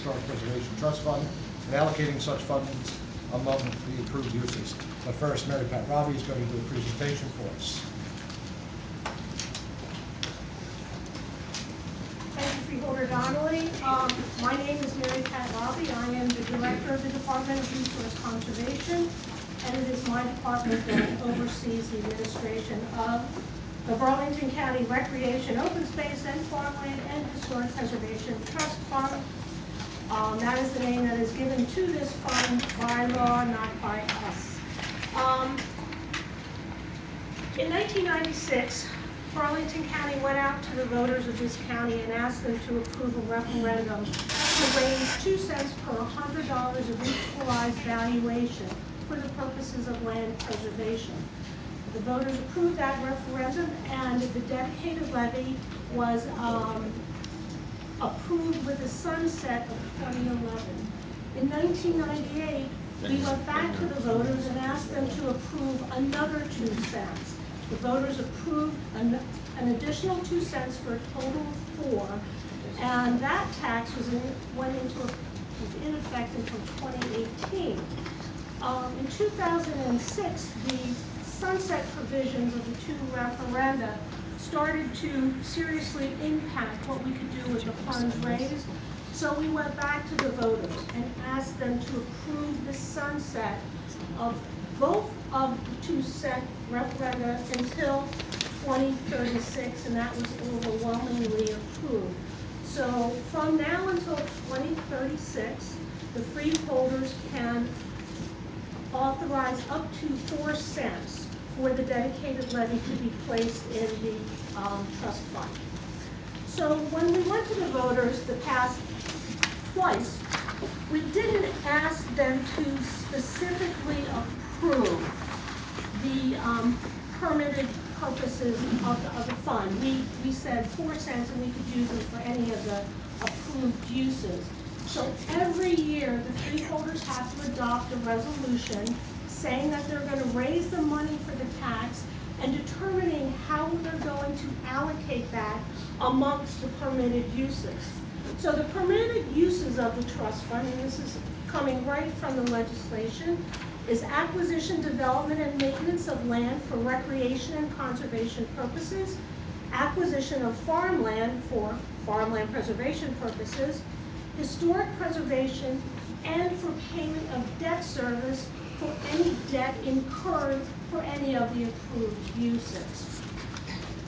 Historic Preservation Trust Fund and allocating such funds among the approved uses. But first, Mary Pat Robbie is going to do a presentation for us. Thank you, Freeholder Donnelly. My name is Mary Pat Robbie. I am the Director of the Department of Resource Conservation, and it is my department that oversees the administration of the Burlington County Recreation, Open Space, and Farmland and Historic Preservation Trust Fund. That is the name that is given to this fund by law, not by us. In 1996, Burlington County went out to the voters of this county and asked them to approve a referendum to raise 2 cents per $100 of equalized valuation for the purposes of land preservation. The voters approved that referendum, and the dedicated levy was approved with a sunset of 2011. In 1998, we went back to the voters and asked them to approve another 2 cents. The voters approved an additional 2 cents for a total of 4, and that tax went into effect until 2018. In 2006, the sunset provisions of the 2 referenda started to seriously impact what we could do with the funds raised. So we went back to the voters and asked them to approve the sunset of both of the 2 cent referenda until 2036, and that was overwhelmingly approved. So from now until 2036, the freeholders can authorize up to 4 cents for the dedicated levy to be placed in the trust fund. So when we went to the voters the past twice, we didn't ask them to specifically approve the permitted purposes of the fund. We said 4 cents, and we could use them for any of the approved uses. So every year, the freeholders have to adopt a resolution saying that they're going to raise the money for the tax and determining how they're going to allocate that amongst the permitted uses. So the permitted uses of the trust fund, and this is coming right from the legislation, is acquisition, development, and maintenance of land for recreation and conservation purposes, acquisition of farmland for farmland preservation purposes, historic preservation, and for payment of debt service for any debt incurred for any of the approved uses.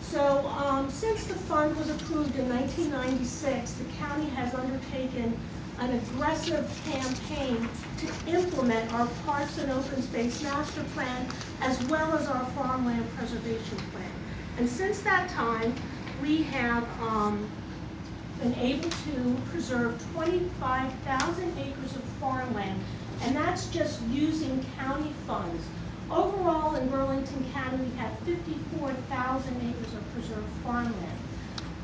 So since the fund was approved in 1996, the county has undertaken an aggressive campaign to implement our Parks and Open Space Master Plan as well as our Farmland Preservation Plan. And since that time, we have been able to preserve 25,000 acres of farmland, and that's just using county funds. Overall, in Burlington County, we have 54,000 acres of preserved farmland.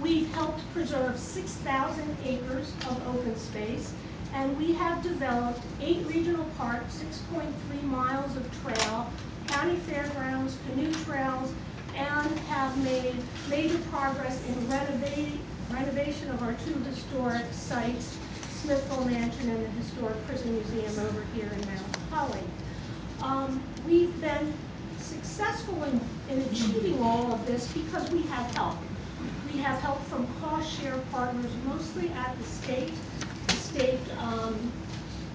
We've helped preserve 6,000 acres of open space, and we have developed 8 regional parks, 6.3 miles of trail, county fairgrounds, canoe trails, and have made major progress in renovation of our 2 historic sites, Smithville Mansion and the Historic Prison Museum over here in Mount Holly. We've been successful in achieving all of this because we have help. We have help from cost share partners, mostly at the state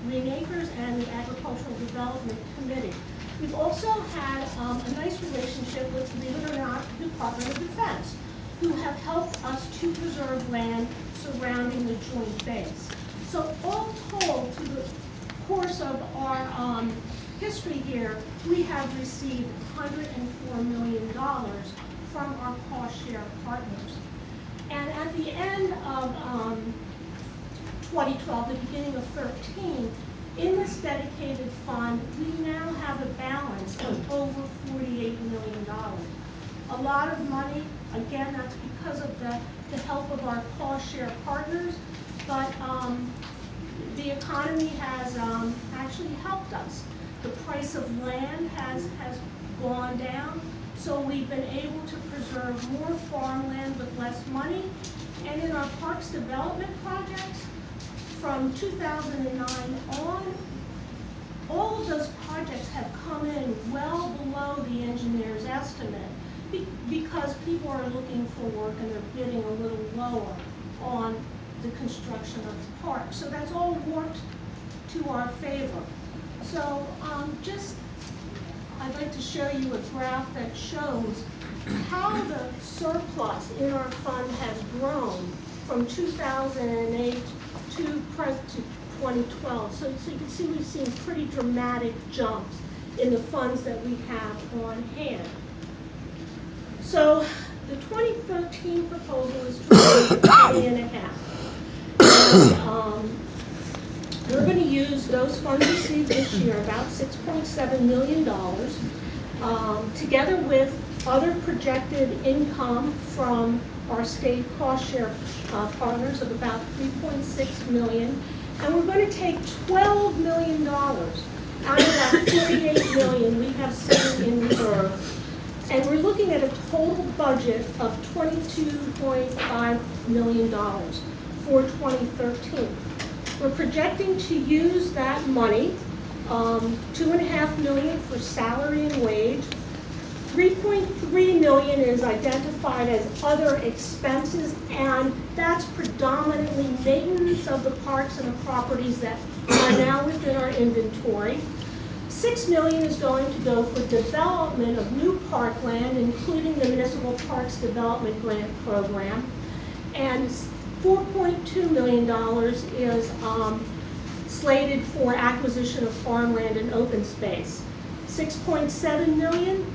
Green Acres and the Agricultural Development Committee. We've also had a nice relationship with, believe it or not, the Department of Defense, who have helped us to preserve land surrounding the Joint Base. So all told, through the course of our history here, we have received $104 million from our cost share partners. And at the end of 2012, the beginning of 2013, in this dedicated fund, we now have a balance of over $48 million. A lot of money, again, that's because of the help of our cost share partners, but the economy has actually helped us. The price of land has gone down, so we've been able to preserve more farmland with less money. And in our parks development projects, from 2009 on, all of those projects have come in well below the engineer's estimate because people are looking for work and they're bidding a little lower on the construction of the park. So that's all worked to our favor. So I'd like to show you a graph that shows how the surplus in our fund has grown from 2008 to 2012. So you can see we've seen pretty dramatic jumps in the funds that we have on hand. So the 2013 proposal is $20.5 million. We're going to use those funds received this year, about $6.7 million, together with other projected income from our state cost share partners of about $3.6 million. And we're going to take $12 million out of that $48 million we have sitting in reserve. And we're looking at a total budget of $22.5 million for 2013. We're projecting to use that money, $2.5 million for salary and wage. $3.3 million is identified as other expenses, and that's predominantly maintenance of the parks and the properties that are now within our inventory. $6 million is going to go for development of new parkland, including the Municipal Parks Development Grant Program. And $4.2 million is slated for acquisition of farmland and open space. $6.7 million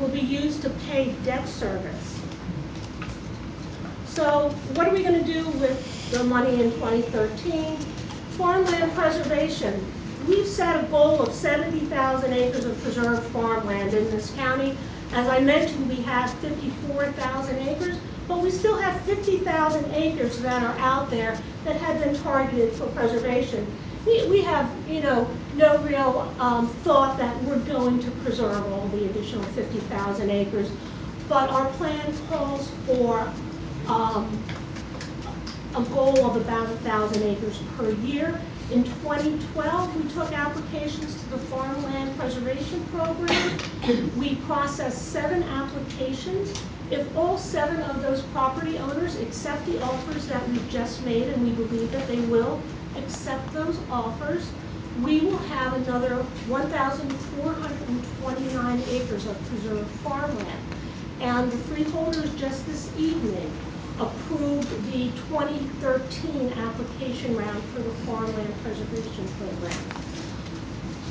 will be used to pay debt service. So what are we going to do with the money in 2013? Farmland preservation. We've set a goal of 70,000 acres of preserved farmland in this county. As I mentioned, we have 54,000 acres, but we still have 50,000 acres that are out there that have been targeted for preservation. We have, no real thought that we're going to preserve all the additional 50,000 acres, but our plan calls for a goal of about 1,000 acres per year. In 2012, we took applications to the Farmland Preservation Program. We processed 7 applications. If all 7 of those property owners accept the offers that we've just made, and we believe that they will accept those offers, we will have another 1,429 acres of preserved farmland. And the freeholders just this evening approved the 2013 application round for the Farmland Preservation Program.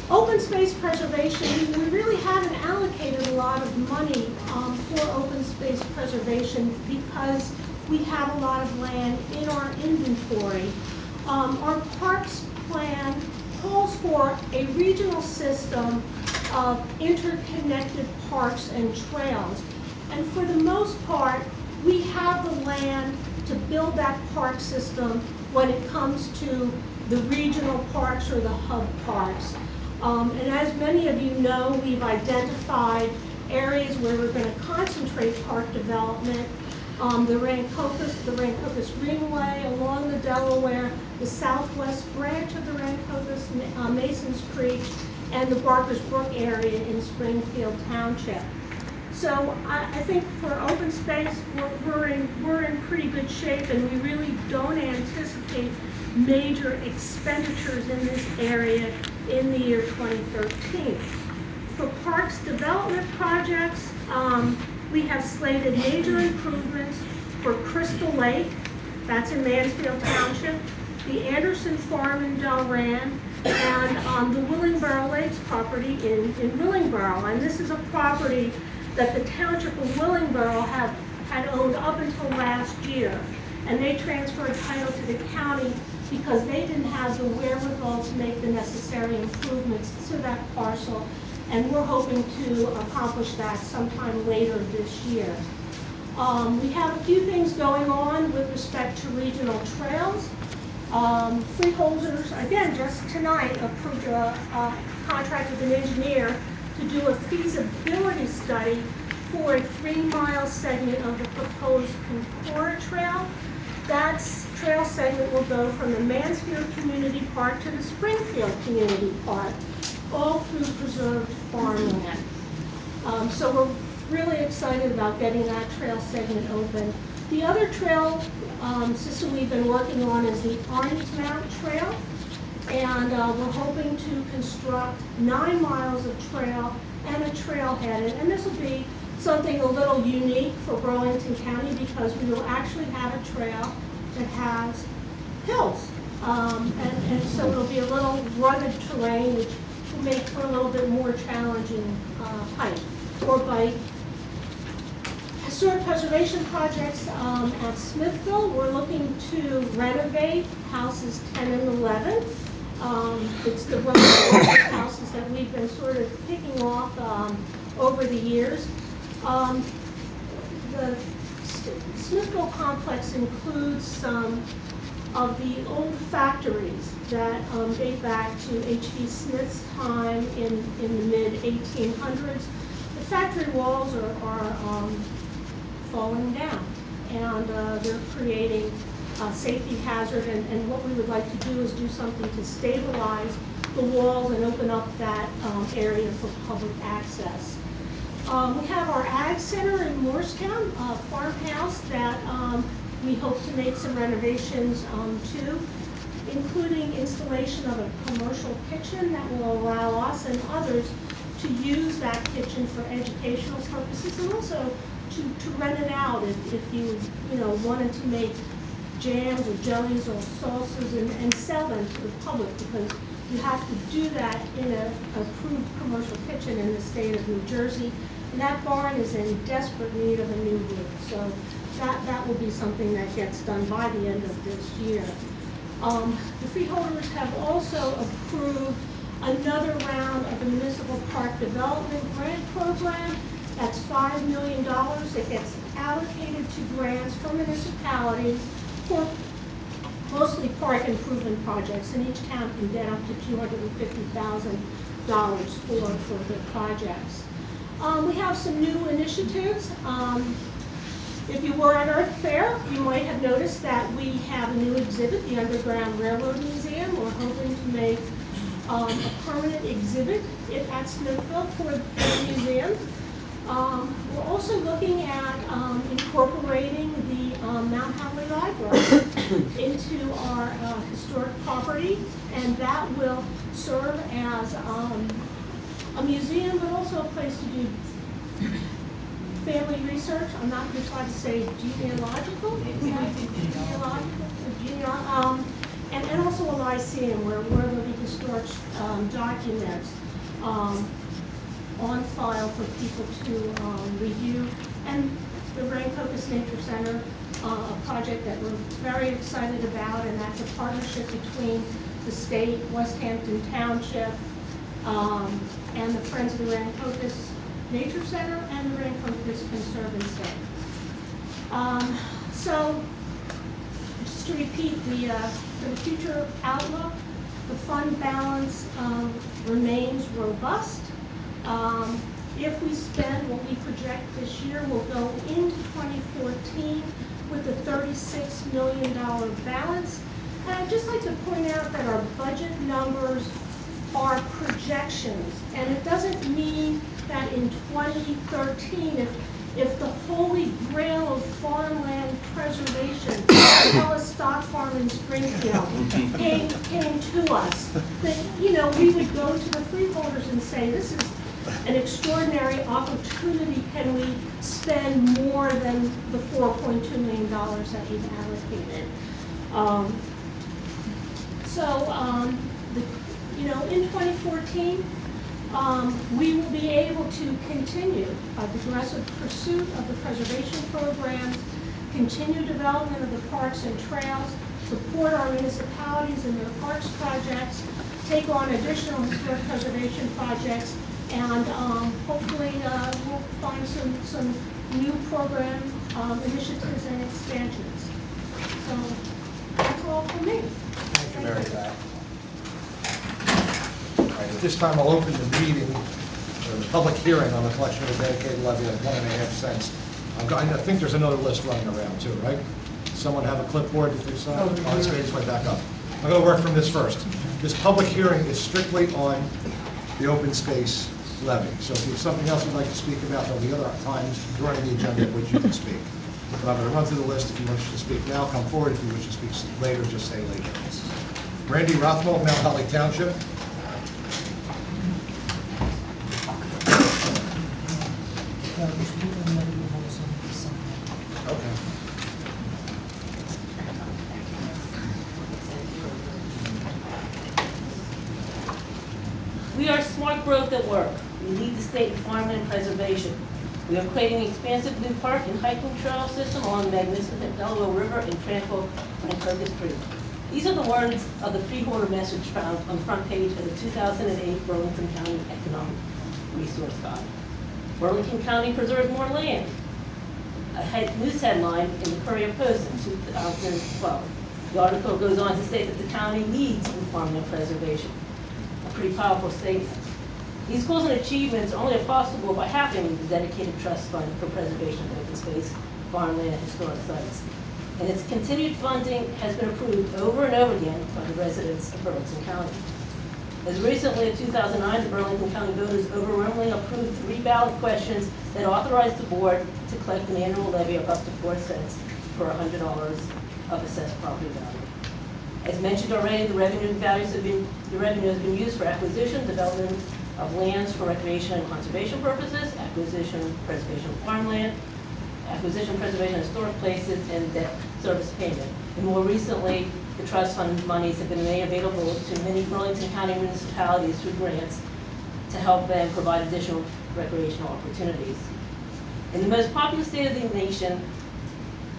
Open space preservation, we really haven't allocated a lot of money for open space preservation because we have a lot of land in our inventory. Our parks plan calls for a regional system of interconnected parks and trails. And for the most part, we have the land to build that park system when it comes to the regional parks or the hub parks. And as many of you know, we've identified areas where we're going to concentrate park development. The Rancocas Greenway, along the Delaware, the southwest branch of the Rancocas, Masons Creek, and the Barker's Brook area in Springfield Township. So I think for open space, we're in pretty good shape, and we really don't anticipate major expenditures in this area in the year 2013. For parks development projects, we have slated major improvements for Crystal Lake, that's in Mansfield Township, the Anderson Farm in Delran, and the Willingboro Lakes property in Willingboro. And this is a property that the Township of Willingboro had owned up until last year. And they transferred title to the county because they didn't have the wherewithal to make the necessary improvements to that parcel. And we're hoping to accomplish that sometime later this year. We have a few things going on with respect to regional trails. Freeholders, again, just tonight, approved a contract with an engineer to do a feasibility study for a 3-mile segment of the proposed Concora Trail. That trail segment will go from the Mansfield Community Park to the Springfield Community Park, all through preserved farmland. So we're really excited about getting that trail segment open. The other trail system we've been working on is the Orange Mount Trail, and we're hoping to construct 9 miles of trail and a trailhead, and this will be something a little unique for Burlington County because we will actually have a trail that has hills, and so it'll be a little rugged terrain, which will make for a little bit more challenging hike or bike. Historic preservation projects at Smithville, we're looking to renovate houses 10 and 11. It's the houses that we've been sort of picking off over the years. The Smithville complex includes some of the old factories that date back to H.B. Smith's time in the mid-1800s. The factory walls are falling down, and they're creating a safety hazard, and what we would like to do is do something to stabilize the walls and open up that area for public access. We have our Ag Center in Morristown, a farmhouse that we hope to make some renovations to, including installation of a commercial kitchen that will allow us and others to use that kitchen for educational purposes, and also to rent it out if you wanted to make jams or jellies or salsas and sell them to the public, because you have to do that in an approved commercial kitchen in the state of New Jersey. And that barn is in desperate need of a new roof. So that will be something that gets done by the end of this year. The freeholders have also approved another round of the Municipal Park Development Grant Program. That's $5 million. It gets allocated to grants for municipalities for mostly park improvement projects, and each town can get up to $250,000 for the projects. We have some new initiatives. If you were at Earth Fair, you might have noticed that we have a new exhibit, the Underground Railroad Museum. We're hoping to make a permanent exhibit at Smithville for the museum. We're also looking at incorporating the Mount Holly Library into our historic property, and that will serve as a museum, but also a place to do family research. I'm not going to try to say genealogical, and also a lyceum where there'll be historic documents on file for people to review. And the Rancocas Nature Center, a project that we're very excited about, and that's a partnership between the state, West Hampton Township, and the Friends of the Rancocas Nature Center and the Rancocas Conservancy. So, just to repeat, for the future outlook, the fund balance remains robust. If we spend what we project this year, we'll go into 2014 with a $36 million balance. And I'd just like to point out that our budget numbers are projections, and it doesn't mean that in 2013, if the holy grail of farmland preservation, Ellis Stock Farm in Springfield, came to us, that we would go to the freeholders and say, this is an extraordinary opportunity. Can we spend more than the $4.2 million that we've allocated? In 2014, we will be able to continue aggressive pursuit of the preservation programs, continue development of the parks and trails, support our municipalities in their parks projects, take on additional historic preservation projects, and hopefully we'll find some new program initiatives and expansions. So that's all for me. Thank you, Mary Pat. All right, at this time, I'll open the meeting, the public hearing on the collection of a dedicated levy of 1.5 cents. I think there's another list running around too, right? Someone have a clipboard that they sign? Oh, it's made its way back up. I'm going to work from this first. This public hearing is strictly on the open space levy. So if there's something else you'd like to speak about, there'll be other times during the agenda at which you can speak. But I'm going to run through the list. If you wish to speak now, come forward. If you wish to speak later, just say later. Randy Rothwell, Mount Holly Township. Okay. We are smart growth at work. We lead the state in farmland preservation. We are creating an expansive new park and hiking trail system along the magnificent Delaware River and tranquil Crocus Creek. These are the words of the Freeholder message found on the front page of the 2008 Burlington County Economic Resource Guide. Burlington County preserves more land. A news headline in the Courier Post in 2012. The article goes on to say that the county leads in farmland preservation. A pretty powerful statement. These goals and achievements are only possible by having the dedicated trust fund for preservation of open space, farmland, and historic sites. And its continued funding has been approved over and over again by the residents of Burlington County. As recently as 2009, the Burlington County voters overwhelmingly approved 3 ballot questions that authorized the board to collect an annual levy of up to 4 cents for $100 of assessed property value. As mentioned already, the revenue has been used for acquisition, development of lands for recreation and conservation purposes, acquisition, preservation of farmland, acquisition, preservation of historic places, and debt service payment. And more recently, the trust fund monies have been made available to many Burlington County municipalities through grants to help them provide additional recreational opportunities. In the most populous state of the nation,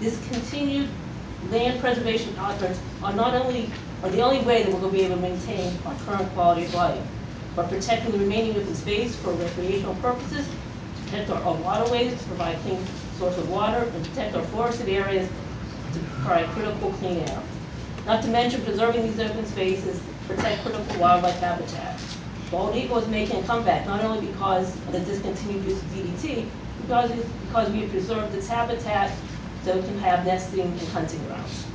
this continued land preservation efforts are the only way that we're going to be able to maintain our current quality of life. By protecting the remaining open space for recreational purposes, to protect our waterways, to provide clean source of water, and protect our forested areas to provide critical clean air. Not to mention preserving these open spaces, protect critical wildlife habitat. Bald eagle is making a comeback, not only because of the discontinued use of DDT, because we have preserved its habitat so it can have nesting and hunting grounds.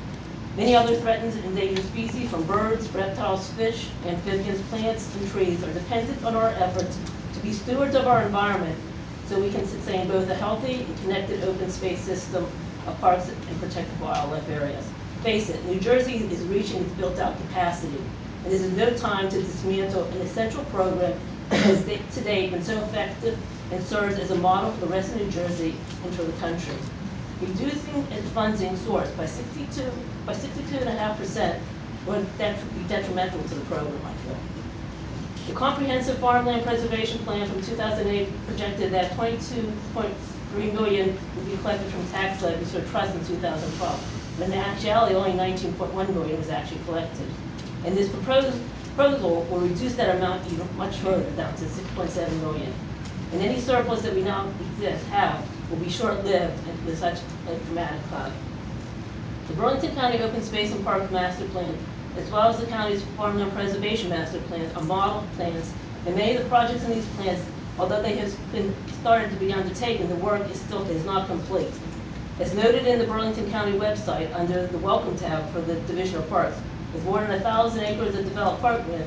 Many other threatened and endangered species, from birds, reptiles, fish, amphibians, plants, and trees, are dependent on our efforts to be stewards of our environment so we can sustain both a healthy and connected open space system of parks and protected wildlife areas. Face it, New Jersey is reaching its built-out capacity, and this is no time to dismantle an essential program that has to date been so effective and serves as a model for the rest of New Jersey and for the country. Reducing its funding source by 62.5% would be detrimental to the program, I feel. The Comprehensive Farmland Preservation Plan from 2008 projected that $22.3 million would be collected from tax levies for trust in 2012. But in actuality, only $19.1 million was actually collected. And this proposal will reduce that amount even much further, down to $6.7 million. And any surplus that we now have will be short-lived with such a dramatic cut. The Burlington County Open Space and Park Master Plan, as well as the county's Farmland Preservation Master Plan, are model plans, and many of the projects in these plans, although they have been started to be undertaken, the work is not complete. As noted in the Burlington County website under the Welcome tab for the Division of Parks, with more than 1,000 acres of developed parkland,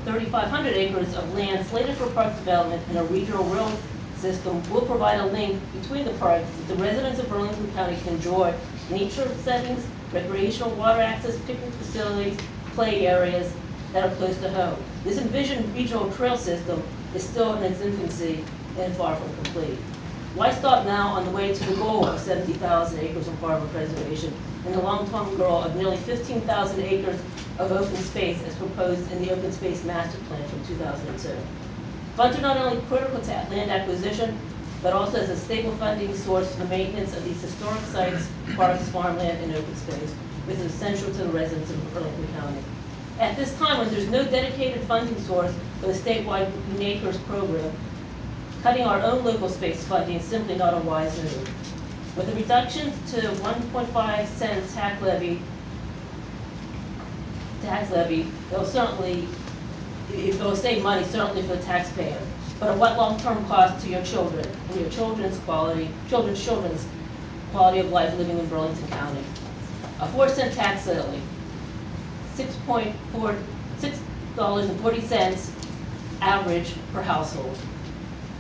3,500 acres of land slated for park development, and a regional rail system will provide a link between the parks that the residents of Burlington County can enjoy nature settings, recreational water access, picnic facilities, play areas that are close to home. This envisioned regional trail system is still in its infancy and far from complete. Why stop now on the way to the goal of 70,000 acres of farmland preservation and the long-term goal of nearly 15,000 acres of open space as proposed in the Open Space Master Plan from 2002? Funds are not only critical to land acquisition, but also as a stable funding source for the maintenance of these historic sites, parks, farmland, and open space, which is essential to the residents of Burlington County. At this time, when there's no dedicated funding source for the statewide Green Acres program, cutting our own local space funding is simply not a wise move. With a reduction to 1.5 cent tax levy, it will save money certainly for the taxpayer. But at what long-term cost to your children and your children's quality of life living in Burlington County? A 4-cent tax levy, $6.40 average per household.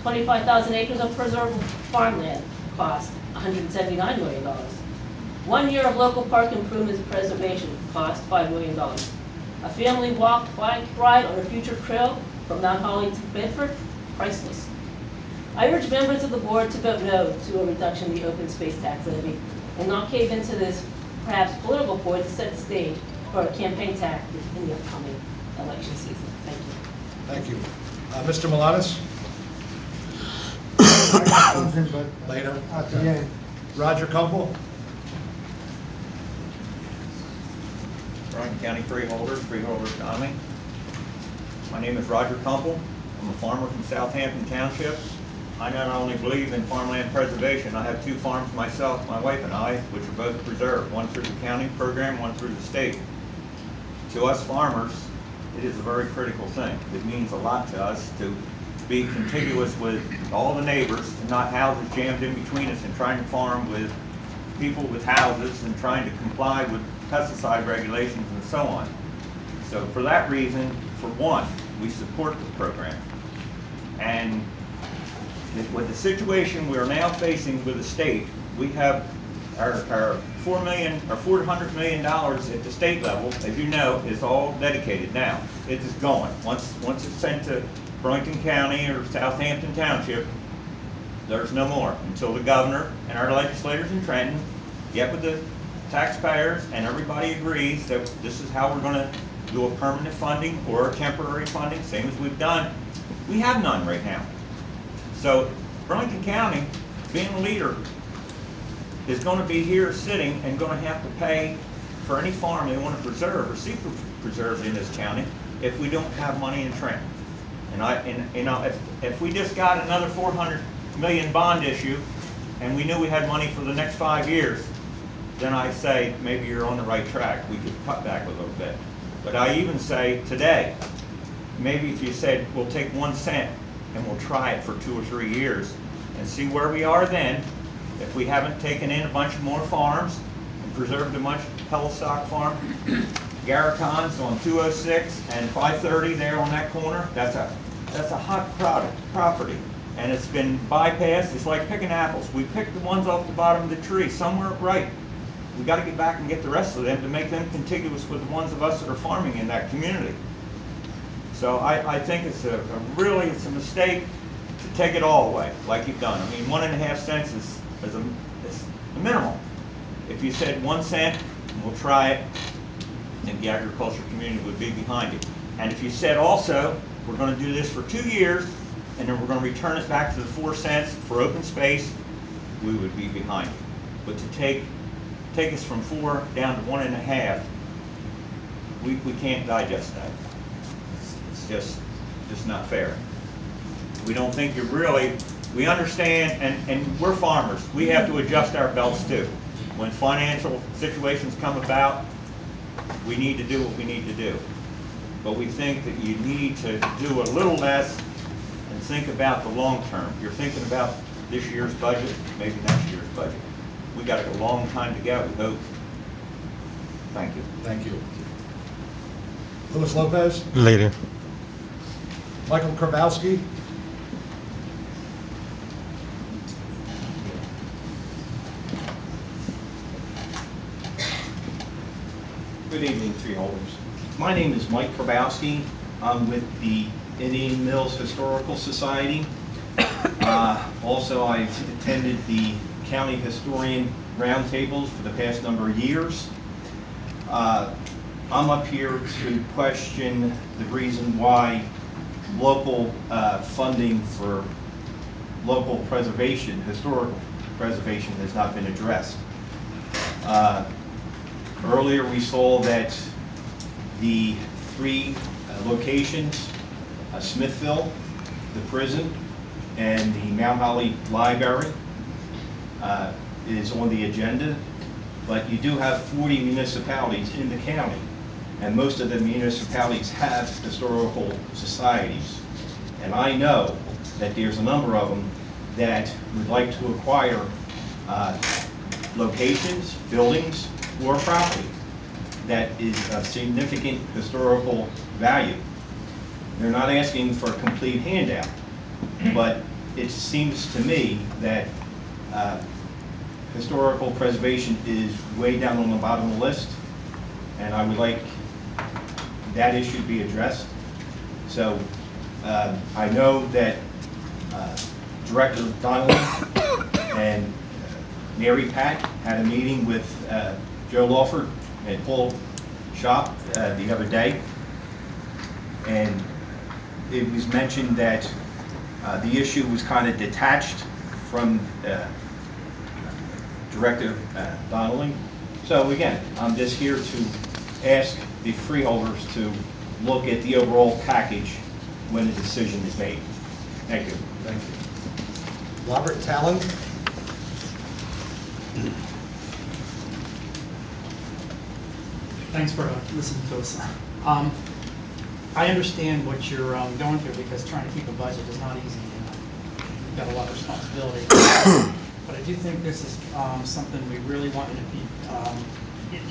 25,000 acres of preserved farmland cost $179 million. 1 year of local park improvements preservation cost $5 million. A family walk, bike ride on a future trail from Mount Holly to Bedford, priceless. I urge members of the board to vote no to a reduction in the open space tax levy and not cave into this perhaps political ploy to set the stage for a campaign tactic in the upcoming election season. Thank you. Thank you. Mr. Malanis? I got something, but Later. at the end. Roger Kumpel? Burlington County Freeholder, Freeholder County. My name is Roger Kumpel. I'm a farmer from Southampton Township. I not only believe in farmland preservation, I have 2 farms myself, my wife and I, which are both preserved, one through the county program, one through the state. To us farmers, it is a very critical thing. It means a lot to us to be contiguous with all the neighbors, and not houses jammed in between us, and trying to farm with people with houses and trying to comply with pesticide regulations and so on. So for that reason, for one, we support the program. And with the situation we're now facing with the state, we have our $400 million at the state level, as you know, is all dedicated now. It is going. Once it's sent to Burlington County or Southampton Township, there's no more until the governor and our legislators in Trenton get with the taxpayers and everybody agrees that this is how we're going to do a permanent funding or a temporary funding, same as we've done. We have none right now. So Burlington County, being a leader, is going to be here sitting and going to have to pay for any farm they want to preserve or see preserved in this county if we don't have money in Trenton. And you know, if we just got another $400 million bond issue and we knew we had money for the next 5 years, then I say maybe you're on the right track. We could cut back a little bit. But I even say today, maybe if you said we'll take 1 cent and we'll try it for 2 or 3 years and see where we are then, if we haven't taken in a bunch more farms and preserved a bunch Stock farm, Garricons on 206 and 530 there on that corner, that's a hot property. And it's been bypassed. It's like picking apples. We picked the ones off the bottom of the tree. Some weren't right. We got to get back and get the rest of them to make them contiguous with the ones of us that are farming in that community. So I think it's a mistake to take it all away like you've done. I mean, 1.5 cents is a minimal. If you said 1 cent, and we'll try it, I think the agriculture community would be behind it. And if you said also, we're going to do this for 2 years, and then we're going to return it back to the 4 cents for open space, we would be behind it. But to take us from 4 down to 1.5, we can't digest that. It's just not fair. We don't think we understand, and we're farmers. We have to adjust our belts too. When financial situations come about, we need to do what we need to do. But we think that you need to do a little less and think about the long term. You're thinking about this year's budget, maybe next year's budget. We got a long time to go, we hope. Thank you. Thank you. Louis Lopez? Later. Michael Krabowski? Good evening, Freeholders. My name is Mike Krabowski. I'm with the Indian Mills Historical Society. Also, I've attended the County Historian Roundtables for the past number of years. I'm up here to question the reason why local funding for local preservation, historical preservation, has not been addressed. Earlier we saw that the 3 locations, Smithville, the prison, and the Mount Holly Library is on the agenda, but you do have 40 municipalities in the county, and most of the municipalities have historical societies. And I know that there's a number of them that would like to acquire locations, buildings, or property that is of significant historical value. They're not asking for a complete handout, but it seems to me that historical preservation is way down on the bottom of the list, and I would like that issue to be addressed. So I know that Director Donnelly and Mary Pat had a meeting with Joe Lawford at Paul Shop the other day, and it was mentioned that the issue was kind of detached from Director Donnelly. So again, I'm just here to ask the freeholders to look at the overall package when a decision is made. Thank you. Thank you. Robert Talon? Thanks for listening to us. I understand what you're going through, because trying to keep a budget is not easy. You've got a lot of responsibility. But I do think this is something we really want you to be.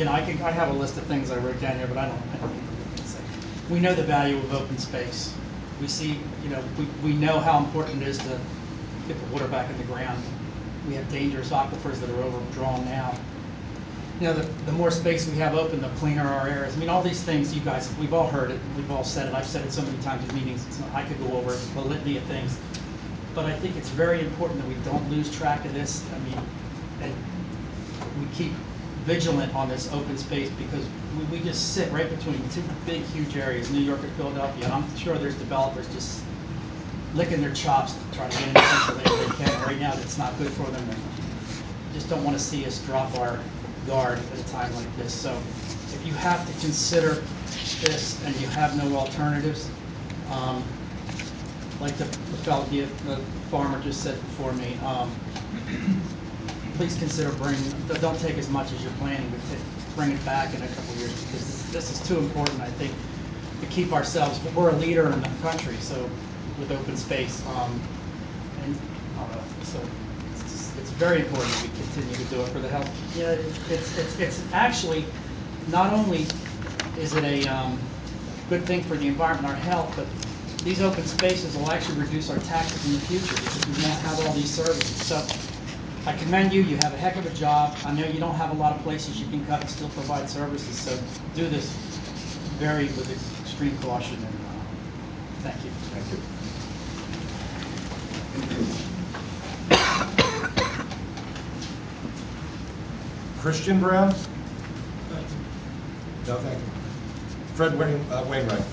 I have a list of things I wrote down here, but I don't think we can say. We know the value of open space. We see, we know how important it is to get the water back in the ground. We have dangerous aquifers that are overdrawn now. The more space we have open, the cleaner our air is. I mean, all these things, you guys, we've all heard it, we've all said it. I've said it so many times in meetings, I could go over a litany of things. But I think it's very important that we don't lose track of this. I mean, and we keep vigilant on this open space, because we just sit right between two big, huge areas, New York and Philadelphia. And I'm sure there's developers just licking their chops to try to get into Pennsylvania if they can. Right now, it's not good for them. And just don't want to see us drop our guard at a time like this. So if you have to consider this and you have no alternatives, like the farmer just said before me, please consider don't take as much as you're planning, but bring it back in a couple of years, because this is too important, I think, to keep ourselves. We're a leader in the country, so with open space, so it's very important that we continue to do it for the health. It's actually, not only is it a good thing for the environment, our health, but these open spaces will actually reduce our taxes in the future, because we won't have all these services. So I commend you. You have a heck of a job. I know you don't have a lot of places you can cut and still provide services, so do this with extreme caution. And thank you. Thank you. Christian Brown? No, thank you. Fred Wainwright.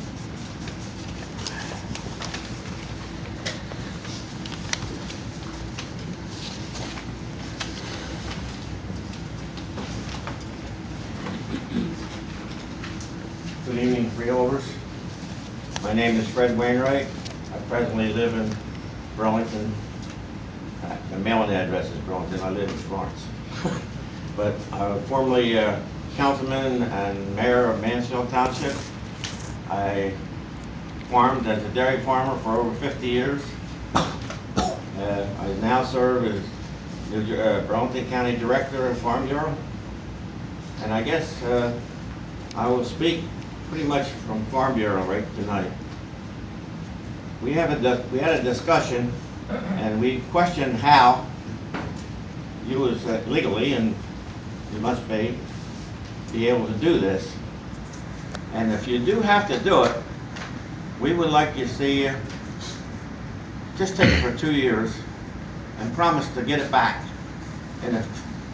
Good evening, freeholders. My name is Fred Wainwright. I presently live in Burlington. The mailing address is Burlington. I live in Florence. But I was formerly councilman and mayor of Mansfield Township. I farmed as a dairy farmer for over 50 years. I now serve as Burlington County Director of Farm Bureau. And I guess I will speak pretty much from Farm Bureau right tonight. We had a discussion, and we questioned how you was legally, and you must be able to do this. And if you do have to do it, we would like to see you just take it for 2 years and promise to get it back. And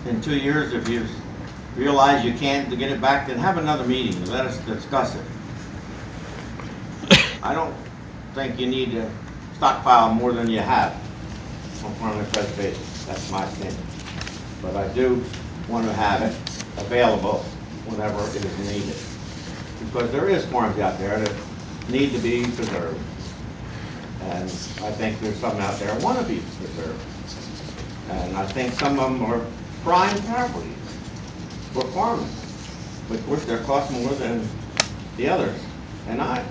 in 2 years, if you realize you can't get it back, then have another meeting and let us discuss it. I don't think you need to stockpile more than you have on farmland preservation. That's my opinion. But I do want to have it available whenever it is needed. Because there is farms out there that need to be preserved. And I think there's some out there that want to be preserved. And I think some of them are prime properties for farming. But of course, they cost more than the others. And I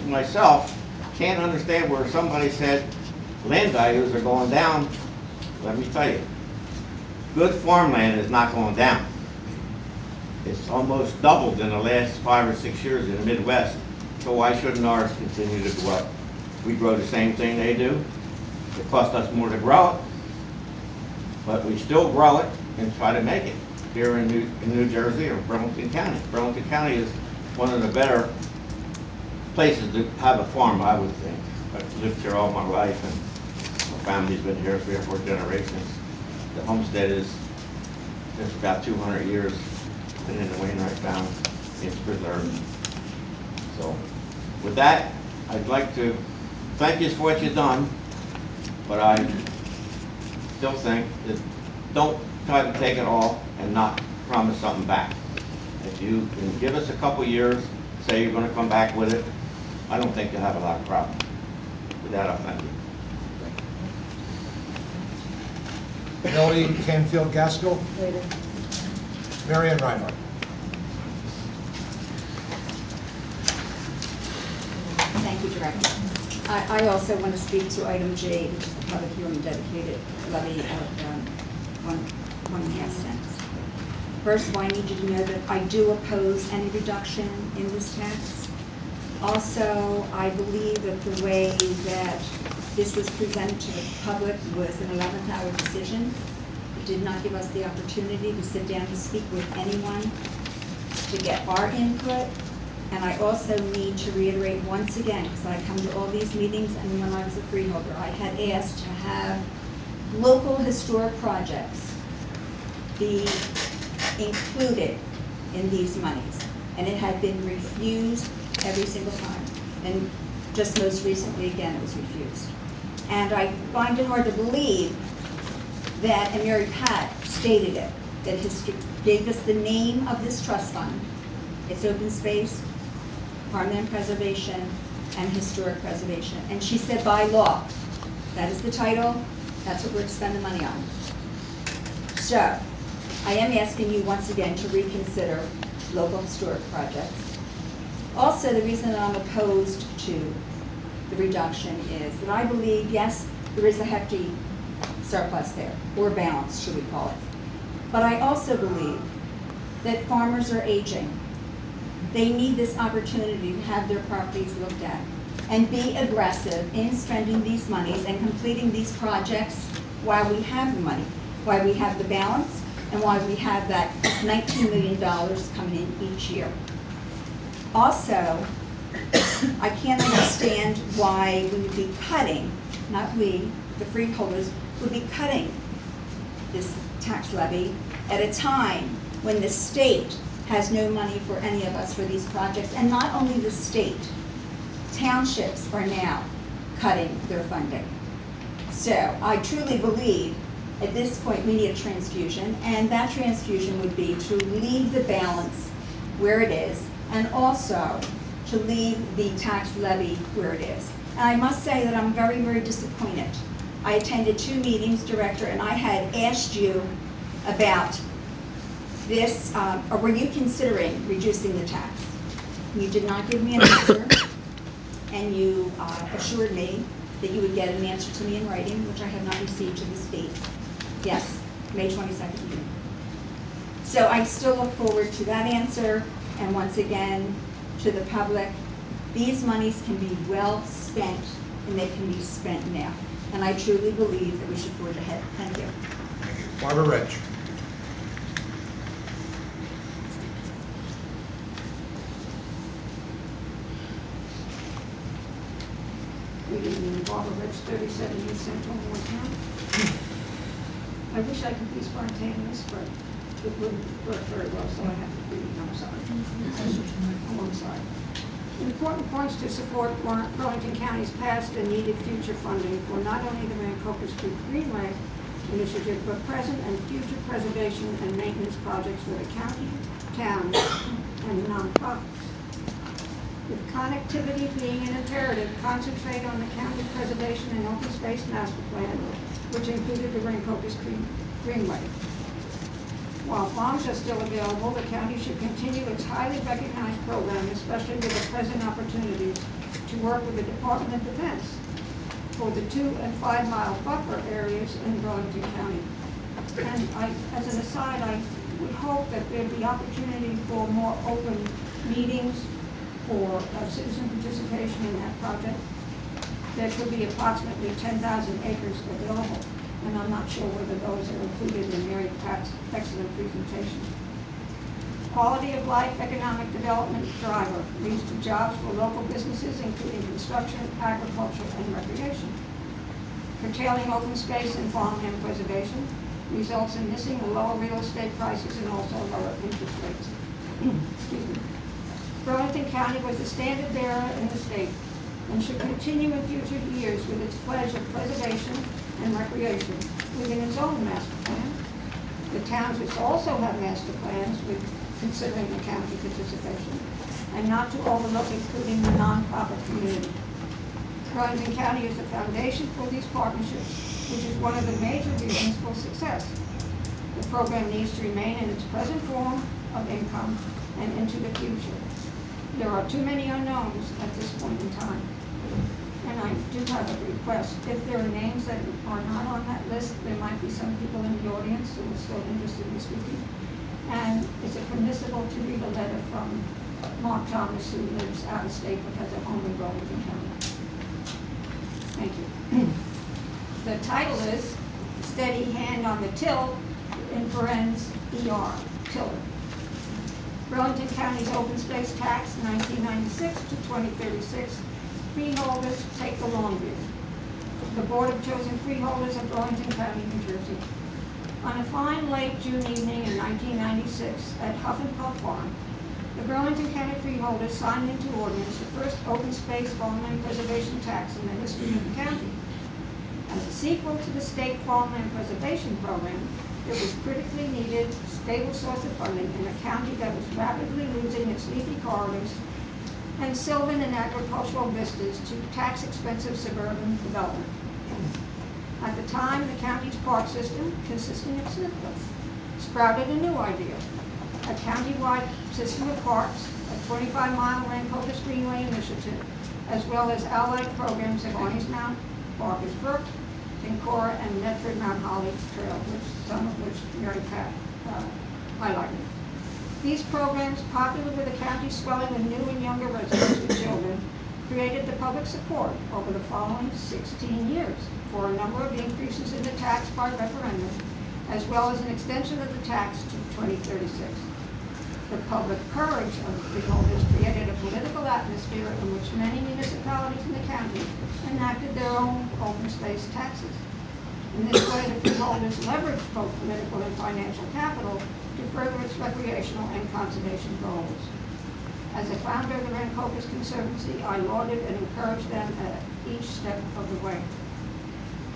myself can't understand where somebody said land values are going down. Let me tell you, good farmland is not going down. It's almost doubled in the last 5 or 6 years in the Midwest, so why shouldn't ours continue to go up? We grow the same thing they do. It costs us more to grow it, but we still grow it and try to make it here in New Jersey or Burlington County. Burlington County is one of the better places to have a farm, I would think. I've lived here all my life, and my family's been here 3 or 4 generations. The homestead is just about 200 years, been in the Wainwright Found. It's preserved. So with that, I'd like to thank you for what you've done, but I still think that don't try to take it all and not promise something back. If you can give us a couple years, say you're going to come back with it, I don't think you'll have a lot of problems. With that, I'll thank you. Melody Canfield Gaskell. Later. Marion Reinhardt. Thank you, Director. I also want to speak to item J, which is the public hearing dedicated levy of 1.5 cents. First of all, I need you to know that I do oppose any reduction in this tax. Also, I believe that the way that this was presented to the public was an 11th hour decision. It did not give us the opportunity to sit down and speak with anyone to get our input. And I also need to reiterate once again, because I come to all these meetings, and when I was a freeholder, I had asked to have local historic projects be included in these monies. And it had been refused every single time. And just most recently, again, it was refused. And I find it hard to believe that, and Mary Pat stated it, that history gave us the name of this trust fund. It's open space, farmland preservation, and historic preservation. And she said by law, that is the title, that's what we're spending money on. So, I am asking you once again to reconsider local historic projects. Also, the reason that I'm opposed to the reduction is that I believe, yes, there is a hefty surplus there, or balance, should we call it. But I also believe that farmers are aging. They need this opportunity to have their properties looked at and be aggressive in spending these monies and completing these projects while we have the money, while we have the balance, and while we have that $19 million coming in each year. Also, I can't understand why we would be cutting, not we, the freeholders, would be cutting this tax levy at a time when the state has no money for any of us for these projects. And not only the state, townships are now cutting their funding. So I truly believe at this point we need a transfusion, and that transfusion would be to leave the balance where it is, and also to leave the tax levy where it is. And I must say that I'm very, very disappointed. I attended 2 meetings, Director, and I had asked you about this, or were you considering reducing the tax? You did not give me an answer, and you assured me that you would get an answer to me in writing, which I have not received to this date. Yes, May 22nd meeting. So I still look forward to that answer, and once again, to the public, these monies can be well spent, and they can be spent now. And I truly believe that we should forge ahead. Thank you. Thank you. Barbara Rich. Good evening, Barbara Rich, 37 East Central Town. I wish I could be spontaneous, but it wouldn't work very well, so I have to read. I'm sorry. Oh, I'm sorry. Important points to support Burlington County's past and needed future funding for not only the Rancoca Street Greenway initiative, but present and future preservation and maintenance projects for the county, towns, and nonprofits. With connectivity being an imperative, concentrate on the county preservation and open space master plan, which included the Rancoca Street Greenway. While funds are still available, the county should continue its highly recognized program, especially with the present opportunities to work with the Department of Defense for the 2- and 5-mile buffer areas in Burlington County. And as an aside, I would hope that there'd be opportunity for more open meetings for citizen participation in that project. There could be approximately 10,000 acres available, and I'm not sure whether those are included in Mary Pat's excellent presentation. Quality of life economic development driver leads to jobs for local businesses, including construction, agriculture, and recreation. Curtailing open space and farmland preservation results in missing the lower real estate prices and also lower interest rates. Excuse me. Burlington County was the standard bearer in the state and should continue in future years with its pledge of preservation and recreation within its own master plan. The towns which also have master plans with considering the county participation, and not to overlook including the nonprofit community. Burlington County is the foundation for these partnerships, which is one of the major reasons for success. The program needs to remain in its present form of income and into the future. There are too many unknowns at this point in time. And I do have a request. If there are names that are not on that list, there might be some people in the audience who are still interested in speaking. And is it permissible to read a letter from Mark Thomas, who lives out of state but has a home in Burlington County? Thank you. The title is Steady Hand on the Till, in parentheses, ER, tiller. Burlington County's open space tax, 1996 to 2036. Freeholders take the long view. The Board of Chosen Freeholders of Burlington County, New Jersey. On a fine late June evening in 1996 at Huff and Puff Farm, the Burlington County Freeholders signed into ordinance the first open space farmland preservation tax in the history of the county. As a sequel to the state farmland preservation program, it was critically needed, stable source of funding in a county that was rapidly losing its leafy corridors and sylvan and agricultural vistas to tax-expensive suburban development. At the time, the county's park system, consisting of Smithville, sprouted a new idea, a county-wide system of parks, a 25-mile Rancocas Greenway initiative, as well as allied programs of Arnie's Mount, Barker's Brook, Kincora, and Medford Mount Holly Trail, some of which Mary Pat highlighted. These programs, popular with the county swelling of new and younger residents with children, created the public support over the following 16 years for a number of increases in the tax by referendum, as well as an extension of the tax to 2036. The public courage of the freeholders created a political atmosphere in which many municipalities in the county enacted their own open space taxes. In this way, the freeholders leveraged both political and financial capital to further its recreational and conservation goals. As a founder of the Rancocas Conservancy, I lauded and encouraged them at each step of the way.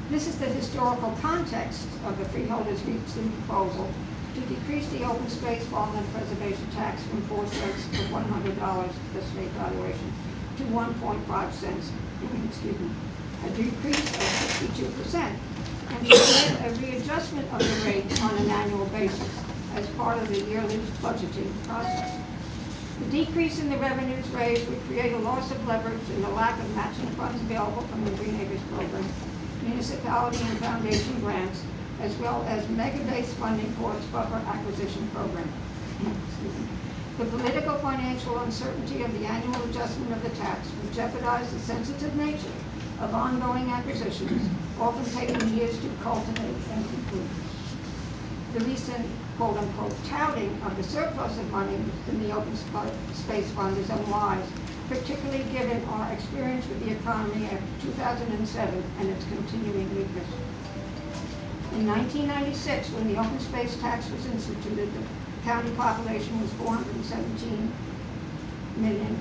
This is the historical context of the freeholders' recent proposal to decrease the open space farmland preservation tax from 4 cents per $100 the state valuation to 1.5 cents, excuse me, a decrease of 62%, and to permit a readjustment of the rate on an annual basis as part of the yearly budgeting process. The decrease in the revenues raised would create a loss of leverage and a lack of matching funds available from the Green Acres program, municipality and foundation grants, as well as mega-based funding for its buffer acquisition program. The political financial uncertainty of the annual adjustment of the tax would jeopardize the sensitive nature of ongoing acquisitions, often taking years to cultivate and conclude. The recent quote-unquote touting of the surplus of money in the open space fund is unwise, particularly given our experience with the economy after 2007 and its continuing weakness. In 1996, when the open space tax was instituted, the county population was 417 million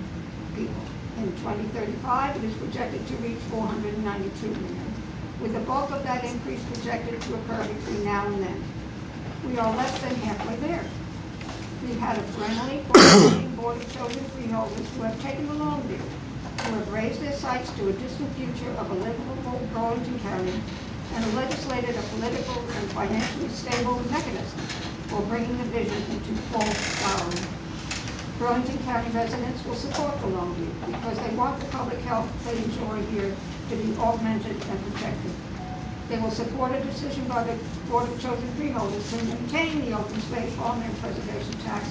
people. In 2035, it is projected to reach 492 million, with the bulk of that increase projected to occur between now and then. We are less than halfway there. We've had a friendly, forward-looking Board of Chosen Freeholders who have taken the long view, who have raised their sights to a distant future of a livable Burlington County, and legislated a political and financially stable mechanism for bringing the vision into full flowering. Burlington County residents will support the long view because they want the public health they enjoy here to be augmented and protected. They will support a decision by the Board of Chosen Freeholders to maintain the open space farmland preservation tax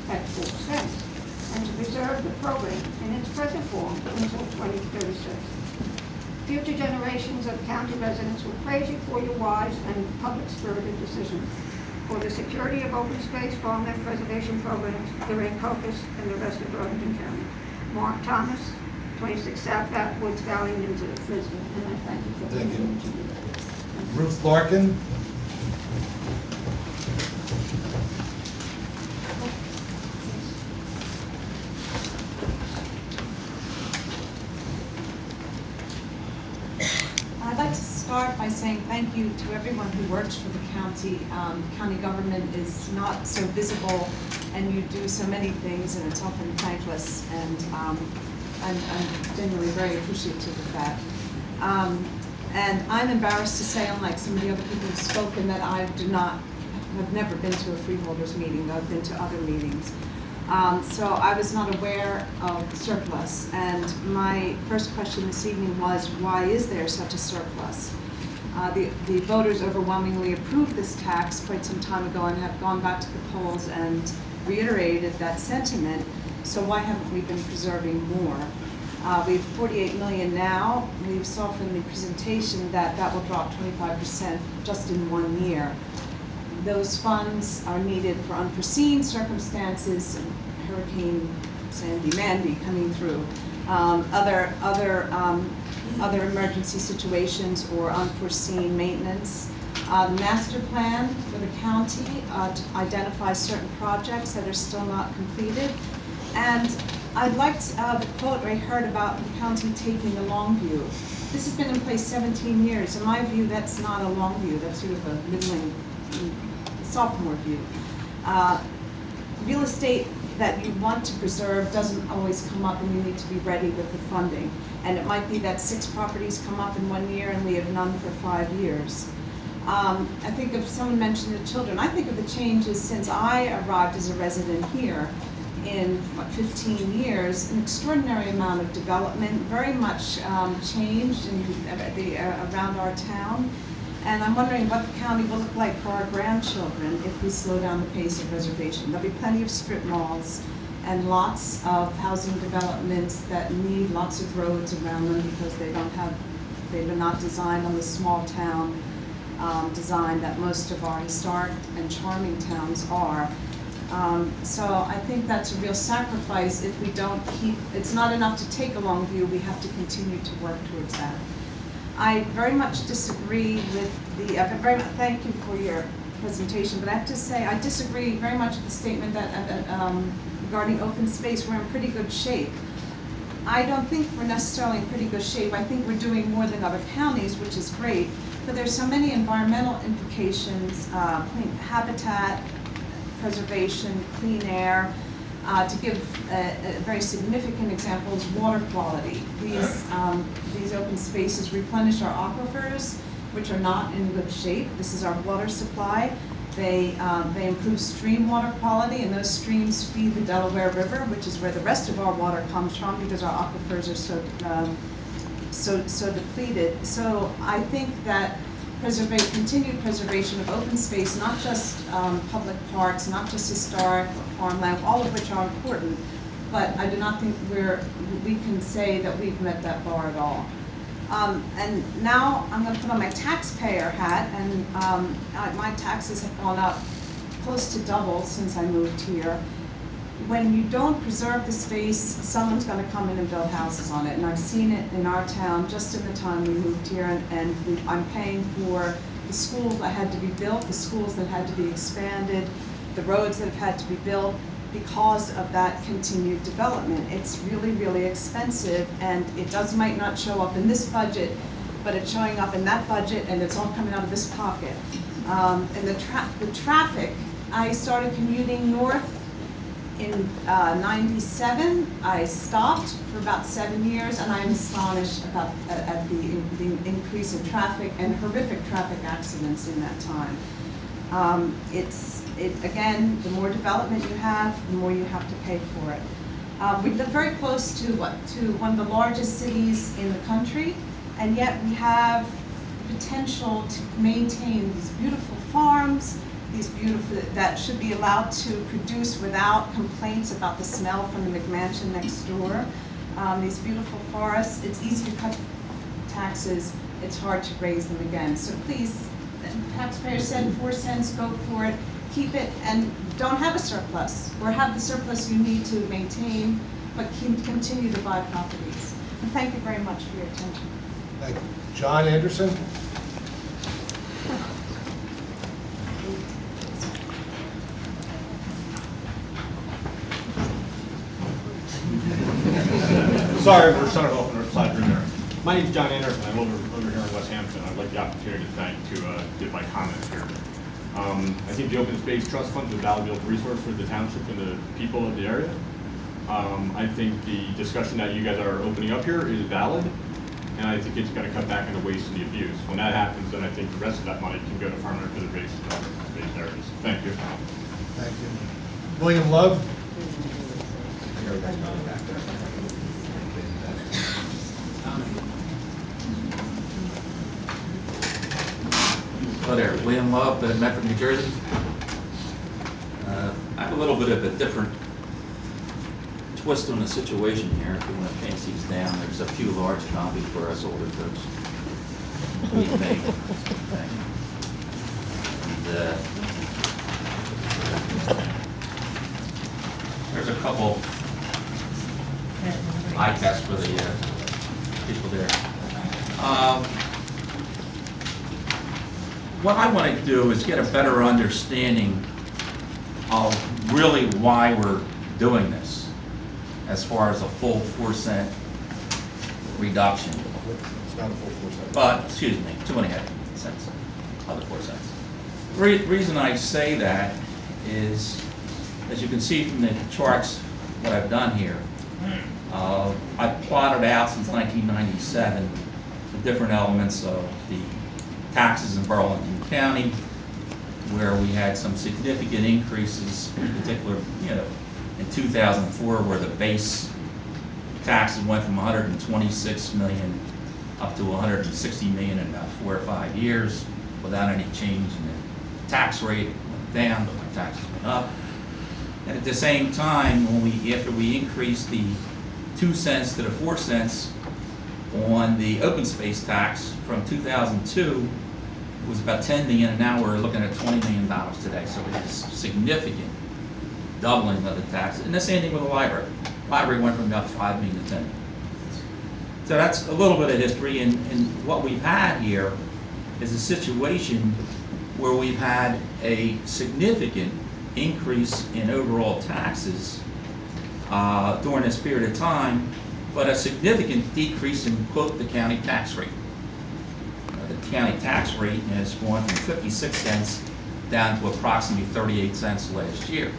at 4%, and to preserve the program in its present form until 2036. Future generations of county residents will praise you for your wise and public-spirited decisions for the security of open space farmland preservation programs here in Cocos and the rest of Burlington County. Mark Thomas, 26 South Woods Valley, into Lisbon, and I thank you for Thank you. listening to me. Ruth Larkin. I'd like to start by saying thank you to everyone who works for the county. County government is not so visible, and you do so many things, and it's often thankless, and I'm genuinely very appreciative of that. And I'm embarrassed to say, unlike some of the other people who've spoken, that I have never been to a freeholders meeting. I've been to other meetings. So I was not aware of surplus, and my first question this evening was, why is there such a surplus? The voters overwhelmingly approved this tax quite some time ago and have gone back to the polls and reiterated that sentiment, so why haven't we been preserving more? We have 48 million now. We saw from the presentation that that will drop 25% just in 1 year. Those funds are needed for unforeseen circumstances, Hurricane Sandy, Mandy coming through, other emergency situations or unforeseen maintenance. The master plan for the county identifies certain projects that are still not completed. And I'd like the quote I heard about the county taking a long view. This has been in place 17 years. In my view, that's not a long view. That's sort of a middling sophomore view. Real estate that you want to preserve doesn't always come up, and you need to be ready with the funding. And it might be that 6 properties come up in 1 year and we have none for 5 years. I think if someone mentioned the children, I think of the changes since I arrived as a resident here in 15 years, an extraordinary amount of development, very much changed around our town. And I'm wondering what the county will look like for our grandchildren if we slow down the pace of reservation. There'll be plenty of strip malls and lots of housing developments that need lots of roads around them because they were not designed on the small town design that most of our historic and charming towns are. So I think that's a real sacrifice if we don't it's not enough to take a long view, we have to continue to work towards that. I very much disagree with thank you for your presentation, but I have to say I disagree very much with the statement that regarding open space, we're in pretty good shape. I don't think we're necessarily in pretty good shape. I think we're doing more than other counties, which is great, but there's so many environmental implications, habitat preservation, clean air. To give a very significant example is water quality. These open spaces replenish our aquifers, which are not in good shape. This is our water supply. They improve stream water quality, and those streams feed the Delaware River, which is where the rest of our water comes from because our aquifers are so depleted. So I think that continued preservation of open space, not just public parks, not just historic or farmland, all of which are important, but I do not think we can say that we've met that bar at all. And now I'm going to put on my taxpayer hat, and my taxes have gone up close to double since I moved here. When you don't preserve the space, someone's going to come in and build houses on it. And I've seen it in our town just in the time we moved here. And I'm paying for the schools that had to be built, the schools that had to be expanded, the roads that have had to be built because of that continued development. It's really, really expensive, and it might not show up in this budget, but it's showing up in that budget, and it's all coming out of this pocket. And the traffic, I started commuting north in '97. I stopped for about 7 years, and I'm astonished at the increase in traffic and horrific traffic accidents in that time. Again, the more development you have, the more you have to pay for it. We live very close to one of the largest cities in the country, and yet we have potential to maintain these beautiful farms, that should be allowed to produce without complaints about the smell from the McMansion next door. These beautiful forests, it's easy to cut taxes, it's hard to raise them again. So please, the taxpayer said 4 cents, go for it, keep it, and don't have a surplus, or have the surplus you need to maintain, but continue to buy properties. And thank you very much for your attention. Thank you. John Anderson? Sorry, we're starting off in our side room there. My name's John Anderson. I live over here in West Hampton. I'd like the opportunity to give my comments here. I think the Open Space Trust Fund is a valuable resource for the township and the people of the area. I think the discussion that you guys are opening up here is valid, and I think it's going to cut back on the waste and the abuse. When that happens, then I think the rest of that money can go to farmland preservation and open space areas. Thank you. Thank you. William Love? Hello there, William Love, Medford, New Jersey. I have a little bit of a different twist on the situation here. If you want to pass these down, there's a few large copies for us older folks. We make. And there's a couple eye tests for the people there. What I want to do is get a better understanding of really why we're doing this, as far as a full 4 cent reduction. It's not a full 4 cents. But, excuse me, 2.5 cents, other 4 cents. The reason I say that is, as you can see from the charts, what I've done here, I've plotted out since 1997 the different elements of the taxes in Burlington County, where we had some significant increases, in particular, in 2004, where the base taxes went from 126 million up to 160 million in about 4 or 5 years, without any change in the tax rate. It went down, but my taxes went up. And at the same time, after we increased the 2 cents to the 4 cents on the open space tax from 2002, it was about 10 million, and now we're looking at $20 million today. So it is significant doubling of the tax. And the same thing with the library. Library went from about 5 million to 10 million. So that's a little bit of history, and what we've had here is a situation where we've had a significant increase in overall taxes during this period of time, but a significant decrease in, quote, the county tax rate. The county tax rate has gone from 56 cents down to approximately 38 cents last year.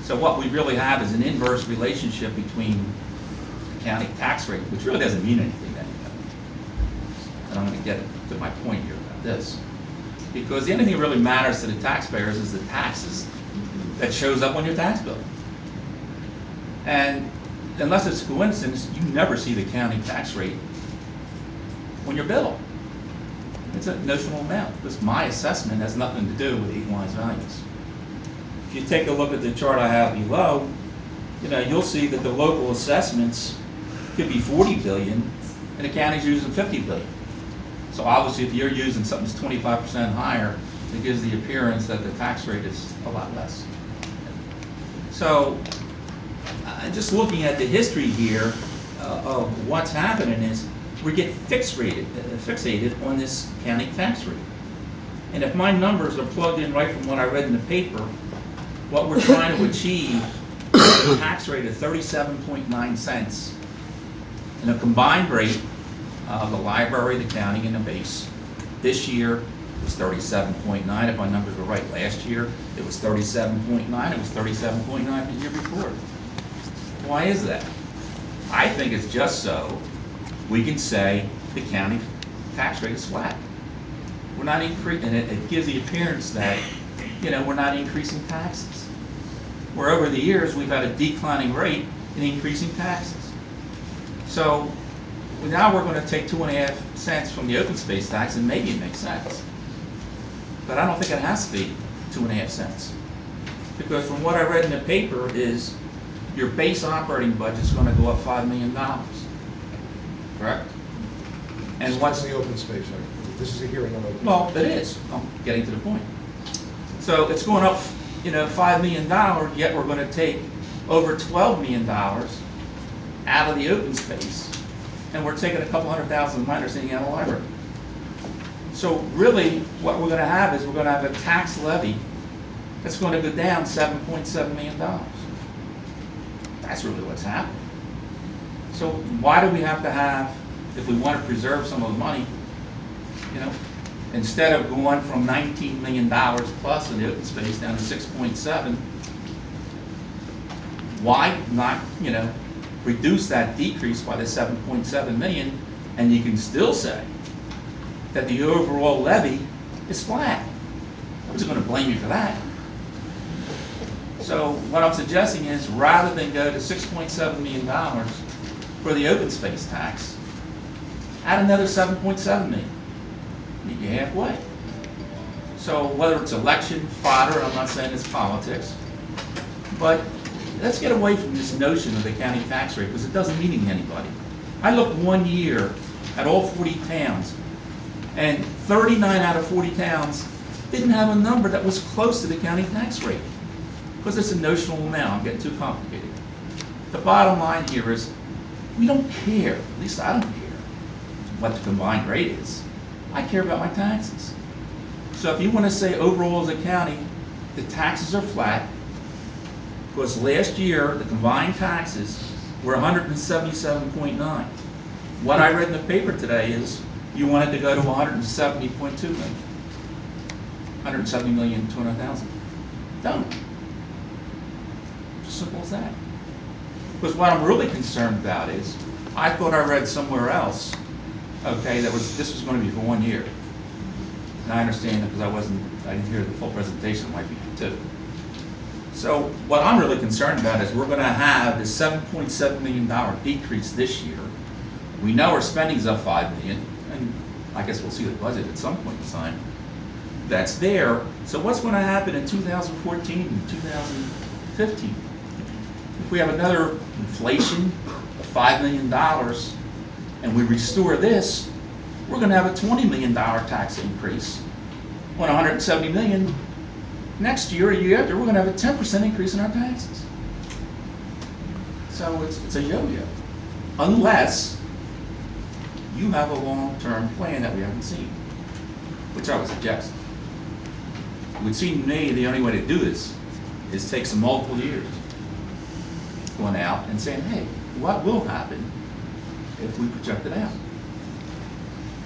So what we really have is an inverse relationship between the county tax rate, which really doesn't mean anything to anybody. And I'm going to get to my point here about this. Because the only thing that really matters to the taxpayers is the taxes that shows up on your tax bill. And unless it's a coincidence, you never see the county tax rate on your bill. It's a notional amount. This my assessment has nothing to do with equalized values. If you take a look at the chart I have below, you'll see that the local assessments could be 40 billion and the county's using 50 billion. So obviously if you're using something that's 25% higher, it gives the appearance that the tax rate is a lot less. So just looking at the history here of what's happening is we get fixated on this county tax rate. And if my numbers are plugged in right from what I read in the paper, what we're trying to achieve is a tax rate of 37.9 cents and a combined rate of the library, the county, and the base. This year it was 37.9, if my numbers were right. Last year it was 37.9, it was 37.9 the year before. Why is that? I think it's just so we can say the county tax rate is flat. We're not increasing, and it gives the appearance that, we're not increasing taxes. Where over the years, we've had a declining rate in increasing taxes. So Well, now we're gonna take 2.5 cents from the open space tax, and maybe it makes sense. But I don't think it has to be 2.5 cents. Because from what I read in the paper is your base operating budget's gonna go up $5 million. Correct? And what's the open space, right? This is a hearing on open. Well, it is. I'm getting to the point. So it's going up, $5 million, yet we're gonna take over $12 million out of the open space, and we're taking a couple $100,000 minus in the animal library. So really, what we're gonna have is we're gonna have a tax levy that's gonna go down $7.7 million. That's really what's happening. So why do we have to have, if we want to preserve some of the money, instead of going from $19 million plus in the open space down to 6.7, why not, reduce that decrease by the 7.7 million, and you can still say that the overall levy is flat. Nobody's going to blame you for that. So what I'm suggesting is, rather than go to $6.7 million for the open space tax, add another 7.7 million. Meet you halfway. So whether it's election fodder, I'm not saying it's politics, but let's get away from this notion of the county tax rate, because it doesn't mean anybody. I looked 1 year at all 40 towns, and 39 out of 40 towns didn't have a number that was close to the county tax rate, because it's a notional amount. I'm getting too complicated. The bottom line here is, we don't care, at least I don't care, what the combined rate is. I care about my taxes. So if you want to say overall as a county, the taxes are flat, because last year, the combined taxes were 177.9. What I read in the paper today is you wanted to go to 170.2 million. 170,200,000. Done. Just simple as that. Because what I'm really concerned about is, I thought I read somewhere else, okay, this was going to be for 1 year. And I understand it because I didn't hear the full presentation, it might be two. So what I'm really concerned about is we're going to have this $7.7 million decrease this year. We know our spending's up $5 million, and I guess we'll see the budget at some point in time. That's there. So what's going to happen in 2014 and 2015? If we have another inflation of $5 million and we restore this, we're going to have a $20 million tax increase on $170 million. Next year, a year after, we're going to have a 10% increase in our taxes. So it's a yo-yo, unless you have a long-term plan that we haven't seen, which I would suggest. It would seem to me the only way to do this is take some multiple years going out and saying, hey, what will happen if we project it out?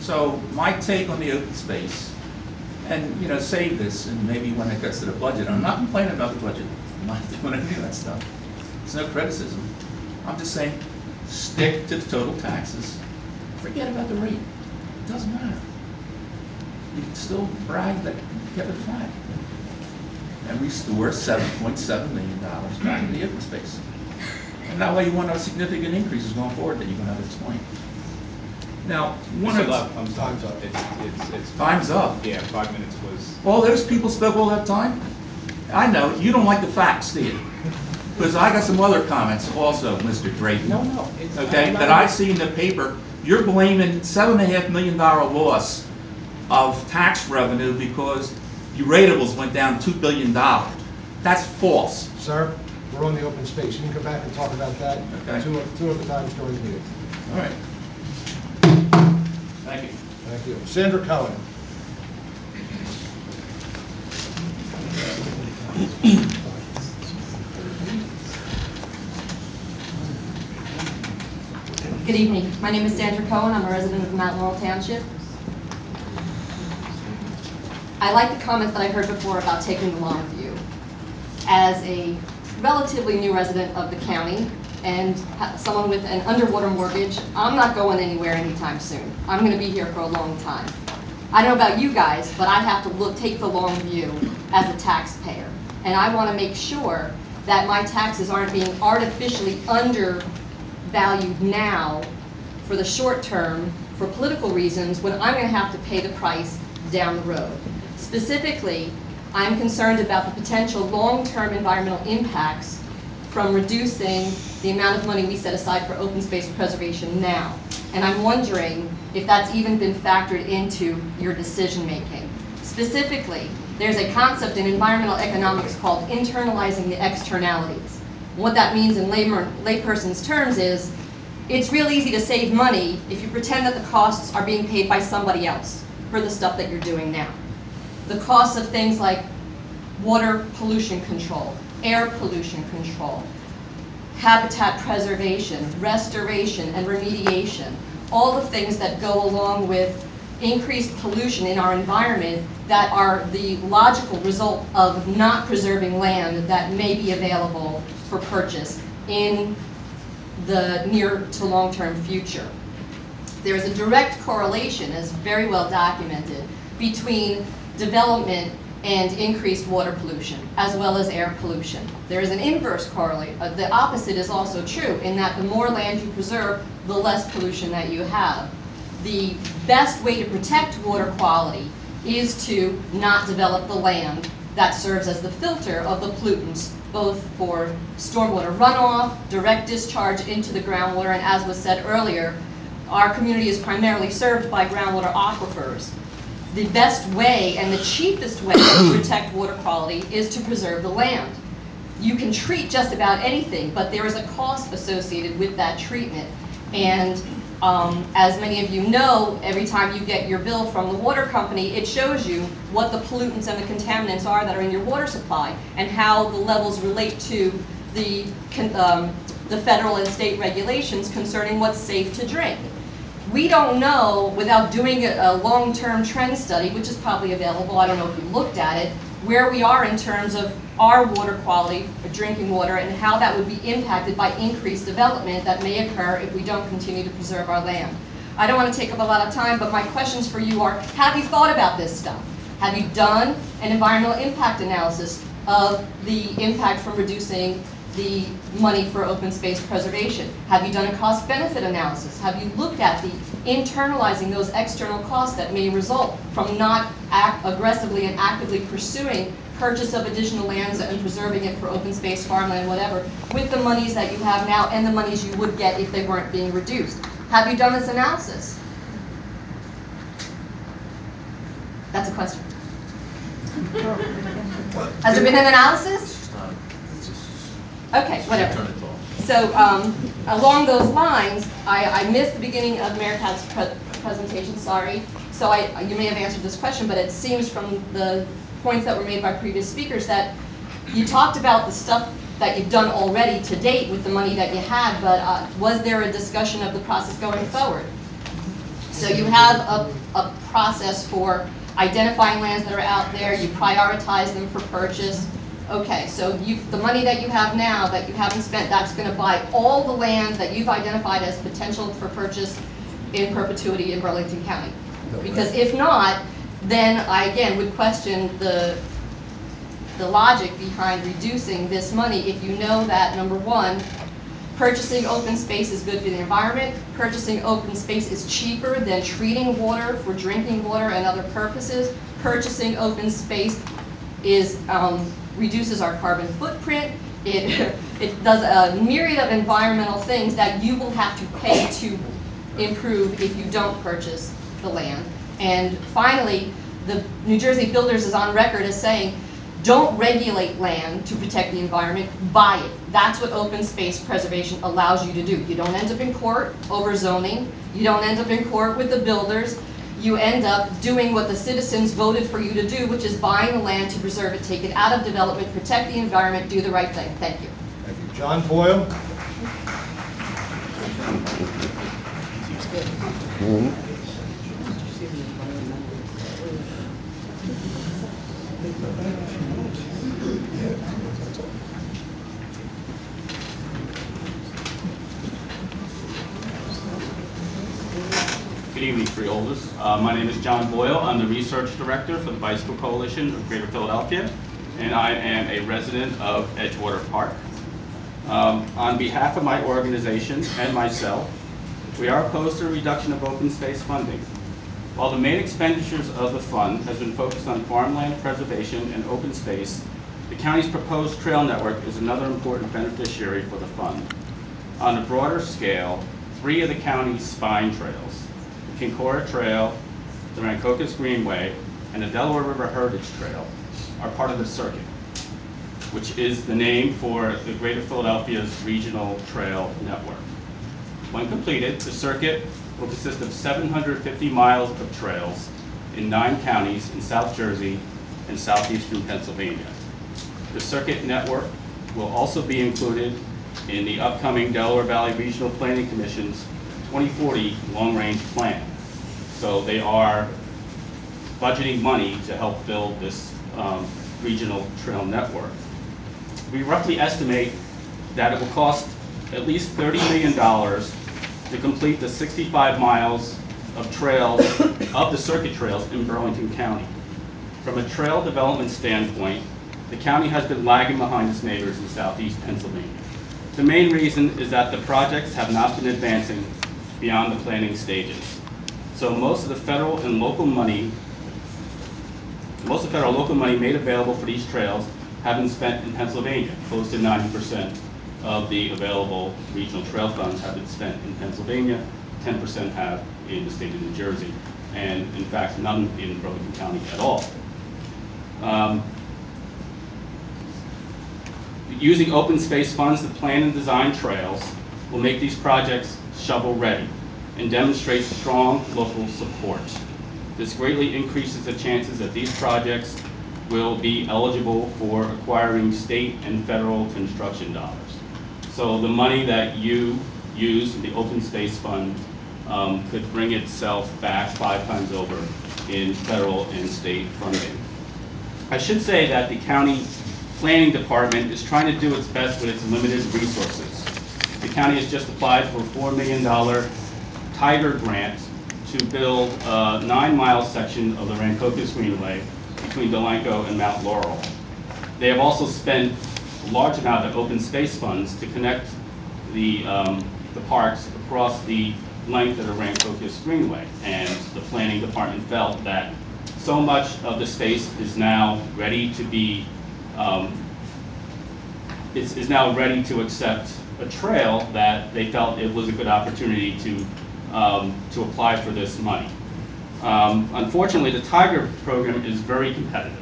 So my take on the open space, and save this, and maybe when it gets to the budget, I'm not complaining about the budget. I'm not doing any of that stuff. It's no criticism. I'm just saying, stick to the total taxes. Forget about the rate. It doesn't matter. You can still brag that you kept it flat. And restore $7.7 million back in the open space. And that way you won't have significant increases going forward that you're going to have to explain. Now, I'm sorry. Time's up. It's Time's up. Yeah, 5 minutes was. All those people spoke all that time? I know, you don't like the facts, do you? Because I got some other comments also, Mr. Drayton. No. Okay, that I see in the paper. You're blaming $7.5 million loss of tax revenue because your ratables went down $2 billion. That's false. Sir, we're on the open space. You can come back and talk about that Okay. two other times during the meeting. All right. Thank you. Thank you. Sandra Cohen. Good evening. My name is Sandra Cohen. I'm a resident of Mount Laurel Township. I like the comments that I heard before about taking the long view. As a relatively new resident of the county and someone with an underwater mortgage, I'm not going anywhere anytime soon. I'm going to be here for a long time. I don't know about you guys, but I have to take the long view as a taxpayer. And I want to make sure that my taxes aren't being artificially undervalued now for the short term for political reasons when I'm going to have to pay the price down the road. Specifically, I'm concerned about the potential long-term environmental impacts from reducing the amount of money we set aside for open space preservation now. And I'm wondering if that's even been factored into your decision-making. Specifically, there's a concept in environmental economics called internalizing the externalities. What that means in layperson's terms is, it's real easy to save money if you pretend that the costs are being paid by somebody else for the stuff that you're doing now. The costs of things like water pollution control, air pollution control, habitat preservation, restoration, and remediation, all the things that go along with increased pollution in our environment that are the logical result of not preserving land that may be available for purchase in the near to long-term future. There's a direct correlation, as very well documented, between development and increased water pollution, as well as air pollution. There is an inverse correlation. The opposite is also true, in that the more land you preserve, the less pollution that you have. The best way to protect water quality is to not develop the land that serves as the filter of the pollutants, both for stormwater runoff, direct discharge into the groundwater, and as was said earlier, our community is primarily served by groundwater aquifers. The best way and the cheapest way to protect water quality is to preserve the land. You can treat just about anything, but there is a cost associated with that treatment. And as many of you know, every time you get your bill from the water company, it shows you what the pollutants and the contaminants are that are in your water supply and how the levels relate to the federal and state regulations concerning what's safe to drink. We don't know, without doing a long-term trend study, which is probably available, I don't know if you looked at it, where we are in terms of our water quality for drinking water and how that would be impacted by increased development that may occur if we don't continue to preserve our land. I don't want to take up a lot of time, but my questions for you are, have you thought about this stuff? Have you done an environmental impact analysis of the impact from reducing the money for open space preservation? Have you done a cost-benefit analysis? Have you looked at the internalizing those external costs that may result from not aggressively and actively pursuing purchase of additional lands and preserving it for open space, farmland, whatever, with the monies that you have now and the monies you would get if they weren't being reduced? Have you done this analysis? That's a question. Has there been an analysis? Okay, whatever. So along those lines, I missed the beginning of Mayor Kat's presentation, sorry. So you may have answered this question, but it seems from the points that were made by previous speakers that you talked about the stuff that you've done already to date with the money that you had, but was there a discussion of the process going forward? So you have a process for identifying lands that are out there, you prioritize them for purchase. Okay, so the money that you have now that you haven't spent, that's going to buy all the land that you've identified as potential for purchase in perpetuity in Burlington County. Because if not, then I again would question the logic behind reducing this money if you know that, number one, purchasing open space is good for the environment, purchasing open space is cheaper than treating water for drinking water and other purposes, purchasing open space is reduces our carbon footprint, it does a myriad of environmental things that you will have to pay to improve if you don't purchase the land. And finally, the New Jersey Builders is on record as saying, don't regulate land to protect the environment, buy it. That's what open space preservation allows you to do. You don't end up in court over zoning, you don't end up in court with the builders, you end up doing what the citizens voted for you to do, which is buying the land to preserve it, take it out of development, protect the environment, do the right thing. Thank you. Thank you. John Boyle. Good evening, Freeholders. My name is John Boyle. I'm the Research Director for the Bicycle Coalition of Greater Philadelphia, and I am a resident of Edgewater Park. On behalf of my organization and myself, We are opposed to a reduction of open space funding. While the main expenditures of the fund has been focused on farmland preservation and open space, the county's proposed trail network is another important beneficiary for the fund. On a broader scale, 3 of the county's spine trails, the Kincora Trail, the Rancocas Greenway, and the Delaware River Heritage Trail, are part of the circuit, which is the name for the Greater Philadelphia's regional trail network. When completed, the circuit will consist of 750 miles of trails in 9 counties in South Jersey and southeastern Pennsylvania. The circuit network will also be included in the upcoming Delaware Valley Regional Planning Commission's 2040 long-range plan. So they are budgeting money to help build this regional trail network. We roughly estimate that it will cost at least $30 million to complete the 65 miles of trails, of the circuit trails in Burlington County. From a trail development standpoint, the county has been lagging behind its neighbors in southeast Pennsylvania. The main reason is that the projects have not been advancing beyond the planning stages. So most of the federal and local money made available for these trails have been spent in Pennsylvania. Close to 90% of the available regional trail funds have been spent in Pennsylvania, 10% have in the state of New Jersey, and in fact none in Burlington County at all. Using open space funds to plan and design trails will make these projects shovel ready and demonstrate strong local support. This greatly increases the chances that these projects will be eligible for acquiring state and federal construction dollars. So the money that you use in the open space fund could bring itself back 5 times over in federal and state funding. I should say that the county planning department is trying to do its best with its limited resources. The county has just applied for a $4 million Tiger grant to build a 9-mile section of the Rancocas Greenway between Delanco and Mount Laurel. They have also spent a large amount of open space funds to connect the parks across the length of the Rancocas Greenway, and the planning department felt that so much of the space is now ready to be is now ready to accept a trail that they felt it was a good opportunity to apply for this money. Unfortunately, the Tiger program is very competitive.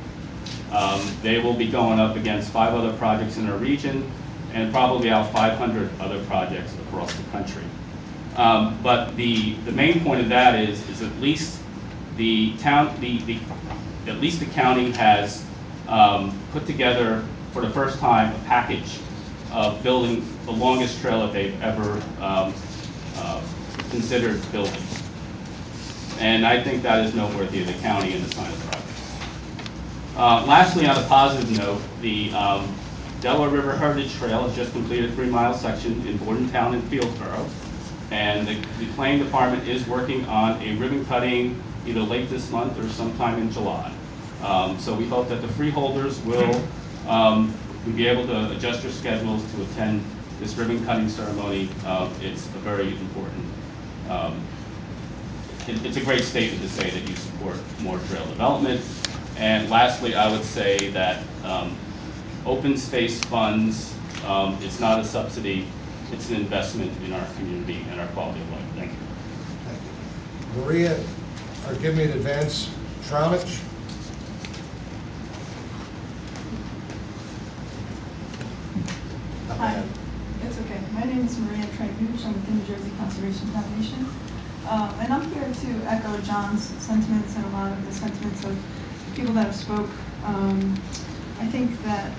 They will be going up against 5 other projects in our region and probably about 500 other projects across the country. But the main point of that is at least the county has put together for the first time a package of building the longest trail that they've ever considered building. And I think that is noteworthy of the county and the sign of progress. Lastly, on a positive note, the Delaware River Heritage Trail has just completed a 3-mile section in Bordentown and Fieldsboro. And the planning department is working on a ribbon cutting either late this month or sometime in July. So we hope that the freeholders will be able to adjust their schedules to attend this ribbon cutting ceremony. It's a very important, it's a great statement to say that you support more trail development. And lastly, I would say that open space funds, it's not a subsidy, it's an investment in our community and our quality of life. Thank you. Thank you. Maria, give me an advance. Trowich? Hi, it's okay. My name is Maria Tranguch. I'm with the New Jersey Conservation Foundation. And I'm here to echo John's sentiments and a lot of the sentiments of people that have spoke. I think that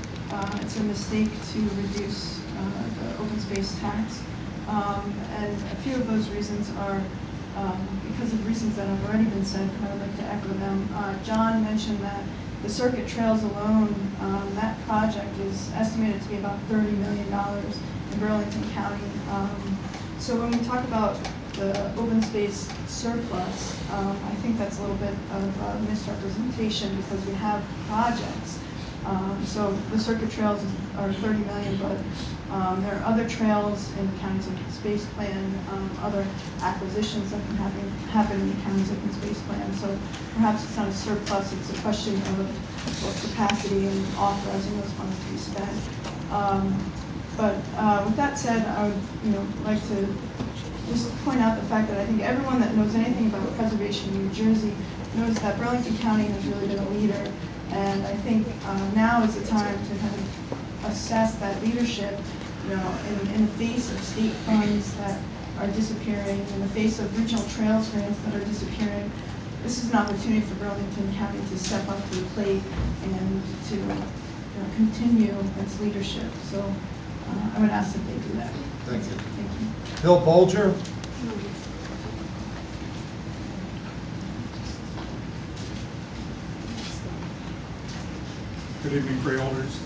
it's a mistake to reduce the open space tax. And a few of those reasons are because of reasons that have already been said, and I would like to echo them. John mentioned that the circuit trails alone, that project is estimated to be about $30 million in Burlington County. So when we talk about the open space surplus, I think that's a little bit of a misrepresentation because we have projects So the circuit trails are 30 million, but there are other trails in the county's open space plan, other acquisitions that can happen in the county's open space plan. So perhaps it's not a surplus, it's a question of both capacity and authorizing those funds to be spent. But with that said, I would like to just point out the fact that I think everyone that knows anything about preservation in New Jersey knows that Burlington County has really been a leader. And I think now is the time to kind of assess that leadership, in the face of state funds that are disappearing, in the face of regional trails grants that are disappearing. This is an opportunity for Burlington County to step up to the plate and to continue its leadership. So I would ask that they do that. Thank you. Thank you. Bill Bolger. Good evening, Freeholders.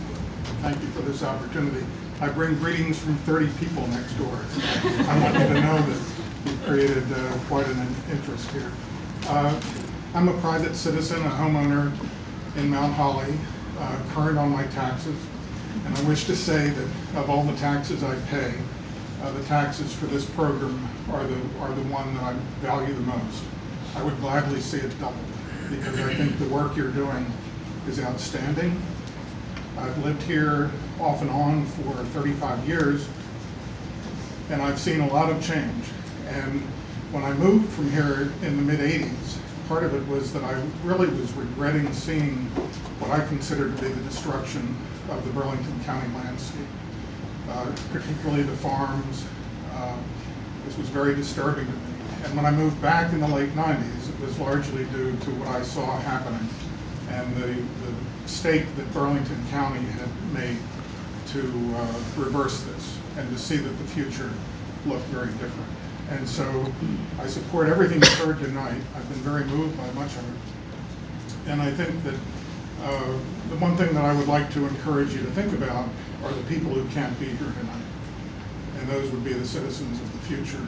Thank you for this opportunity. I bring greetings from 30 people next door. I want you to know that you've created quite an interest here. I'm a private citizen, a homeowner in Mount Holly, current on my taxes, and I wish to say that of all the taxes I pay, the taxes for this program are the one that I value the most. I would gladly see it doubled because I think the work you're doing is outstanding. I've lived here off and on for 35 years, and I've seen a lot of change. And when I moved from here in the mid-'80s, part of it was that I really was regretting seeing what I consider to be the destruction of the Burlington County landscape, particularly the farms. This was very disturbing to me. And when I moved back in the late 90s, it was largely due to what I saw happening and the mistake that Burlington County had made to reverse this and to see that the future looked very different. And so I support everything you've heard tonight. I've been very moved by much of it. And I think that the one thing that I would like to encourage you to think about are the people who can't be here tonight. And those would be the citizens of the future.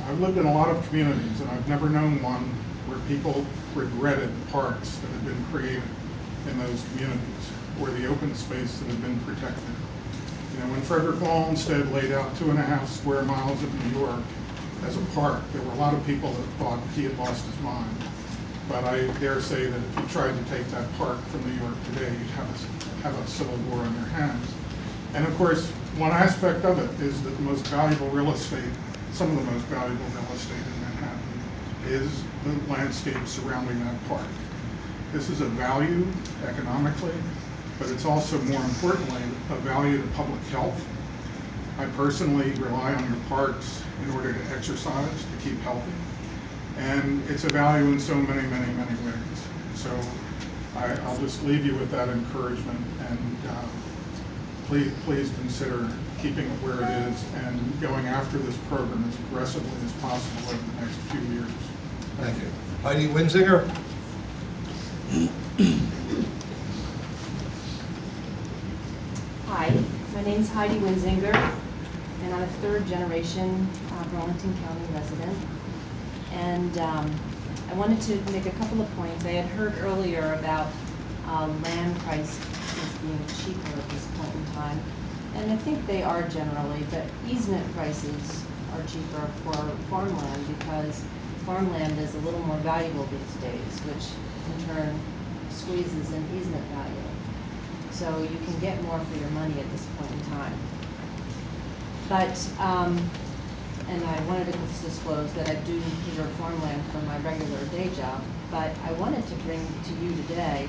I've lived in a lot of communities, and I've never known one where people regretted parks that had been created in those communities or the open space that had been protected. When Frederick Olmsted laid out 2.5 square miles of New York as a park, there were a lot of people that thought he had lost his mind. But I dare say that if you tried to take that park from New York today, you'd have a civil war on your hands. And of course, one aspect of it is that the most valuable real estate, some of the most valuable real estate in Manhattan, is the landscape surrounding that park. This is a value economically, but it's also, more importantly, a value to public health. I personally rely on your parks in order to exercise, to keep healthy. And it's a value in so many, many, many ways. So I'll just leave you with that encouragement, and please consider keeping it where it is and going after this program as aggressively as possible over the next few years. Thank you. Heidi Winzinger. Hi, my name's Heidi Winzinger, and I'm a third-generation Burlington County resident. And I wanted to make a couple of points. I had heard earlier about land prices being cheaper at this point in time, and I think they are generally, but easement prices are cheaper for farmland because farmland is a little more valuable these days, which in turn squeezes an easement value. So you can get more for your money at this point in time. But, and I wanted to disclose that I do preserve farmland for my regular day job, but I wanted to bring to you today,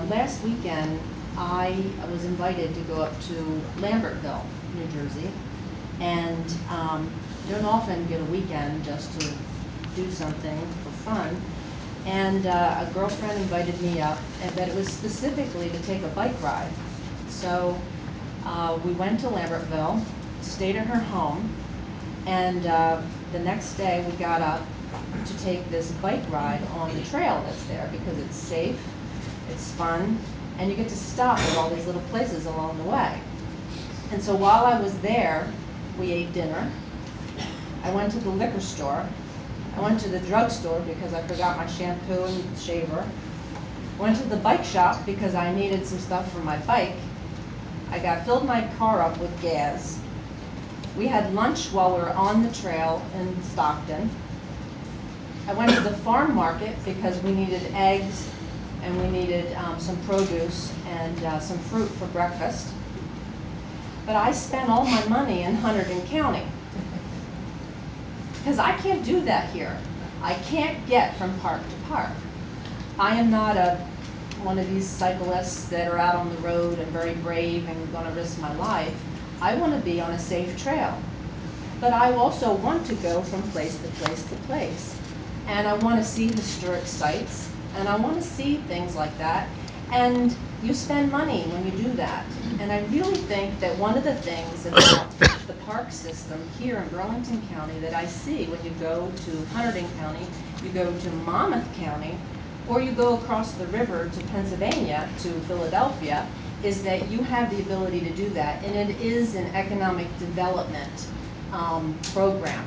last weekend I was invited to go up to Lambertville, New Jersey, and don't often get a weekend just to do something for fun. And a girlfriend invited me up, but it was specifically to take a bike ride. So we went to Lambertville, stayed at her home, and the next day we got up to take this bike ride on the trail that's there because it's safe, it's fun, and you get to stop at all these little places along the way. And so while I was there, we ate dinner. I went to the liquor store. I went to the drugstore because I forgot my shampoo and shaver. Went to the bike shop because I needed some stuff for my bike. Filled my car up with gas. We had lunch while we were on the trail in Stockton. I went to the farm market because we needed eggs and we needed some produce and some fruit for breakfast. But I spent all my money in Hunterdon County because I can't do that here. I can't get from park to park. I am not one of these cyclists that are out on the road and very brave and going to risk my life. I want to be on a safe trail. But I also want to go from place to place to place. And I want to see historic sites, and I want to see things like that. And you spend money when you do that. And I really think that one of the things about the park system here in Burlington County that I see when you go to Hunterdon County, you go to Monmouth County, or you go across the river to Pennsylvania, to Philadelphia, is that you have the ability to do that. And it is an economic development program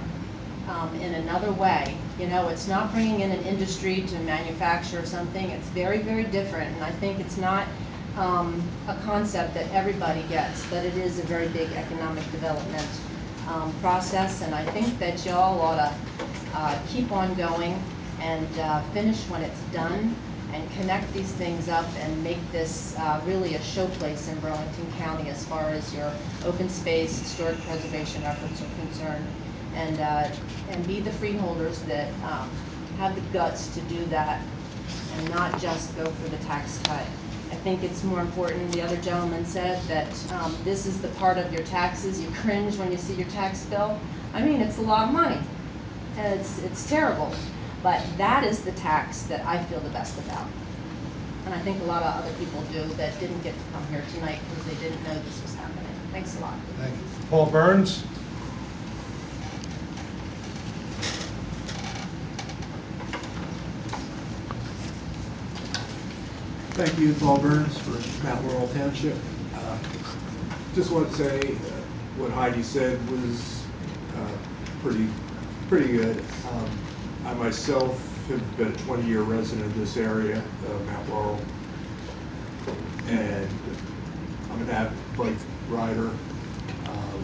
in another way. You know, it's not bringing in an industry to manufacture something. It's very, very different. And I think it's not a concept that everybody gets, but it is a very big economic development process. And I think that y'all ought to keep on going and finish when it's done and connect these things up and make this really a showplace in Burlington County as far as your open space, historic preservation efforts are concerned, and be the freeholders that have the guts to do that and not just go for the tax cut. I think it's more important, the other gentleman said, that this is the part of your taxes, you cringe when you see your tax bill. I mean, it's a lot of money, and it's terrible. But that is the tax that I feel the best about. And I think a lot of other people do that didn't get to come here tonight because they didn't know this was happening. Thanks a lot. Thank you. Paul Burns? Thank you, Paul Burns for Mount Laurel Township. Just want to say what Heidi said was pretty good. I myself have been a 20-year resident of this area, Mount Laurel, and I'm an avid bike rider.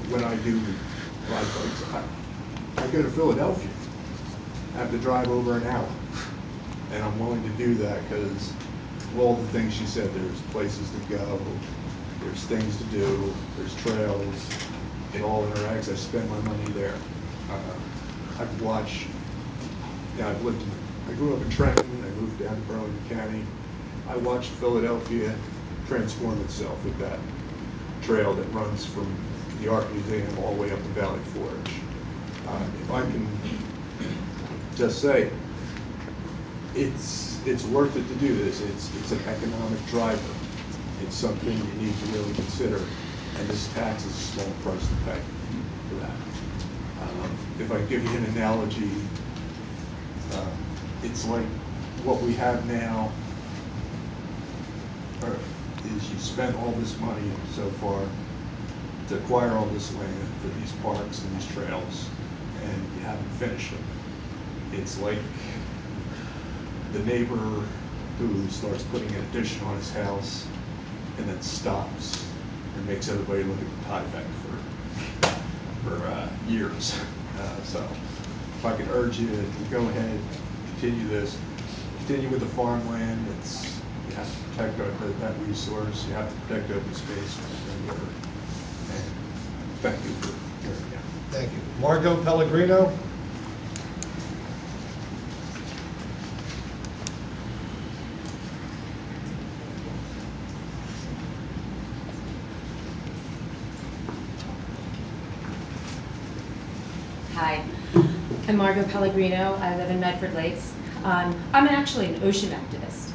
When I do ride bikes, I go to Philadelphia. I have to drive over an hour, and I'm willing to do that because of all the things she said. There's places to go, there's things to do, there's trails. It all interacts. I spend my money there. I've watched. Yeah, I grew up in Trenton, I moved down to Burlington County. I watched Philadelphia transform itself with that trail that runs from the Art Museum all the way up to Valley Forge. If I can just say, it's worth it to do this. It's an economic driver. It's something you need to really consider, and this tax is a small price to pay for that. If I give you an analogy, it's like what we have now is you spent all this money so far to acquire all this land for these parks and these trails, and you haven't finished them. It's like the neighbor who starts putting an addition on his house and then stops and makes everybody look at the tie back for years. So if I could urge you to go ahead, continue with the farmland. You have to protect that resource. You have to protect open space and river. And thank you for hearing me out. Thank you. Margot Pellegrino? Hi, I'm Margot Pellegrino. I live in Medford Lakes. I'm actually an ocean activist.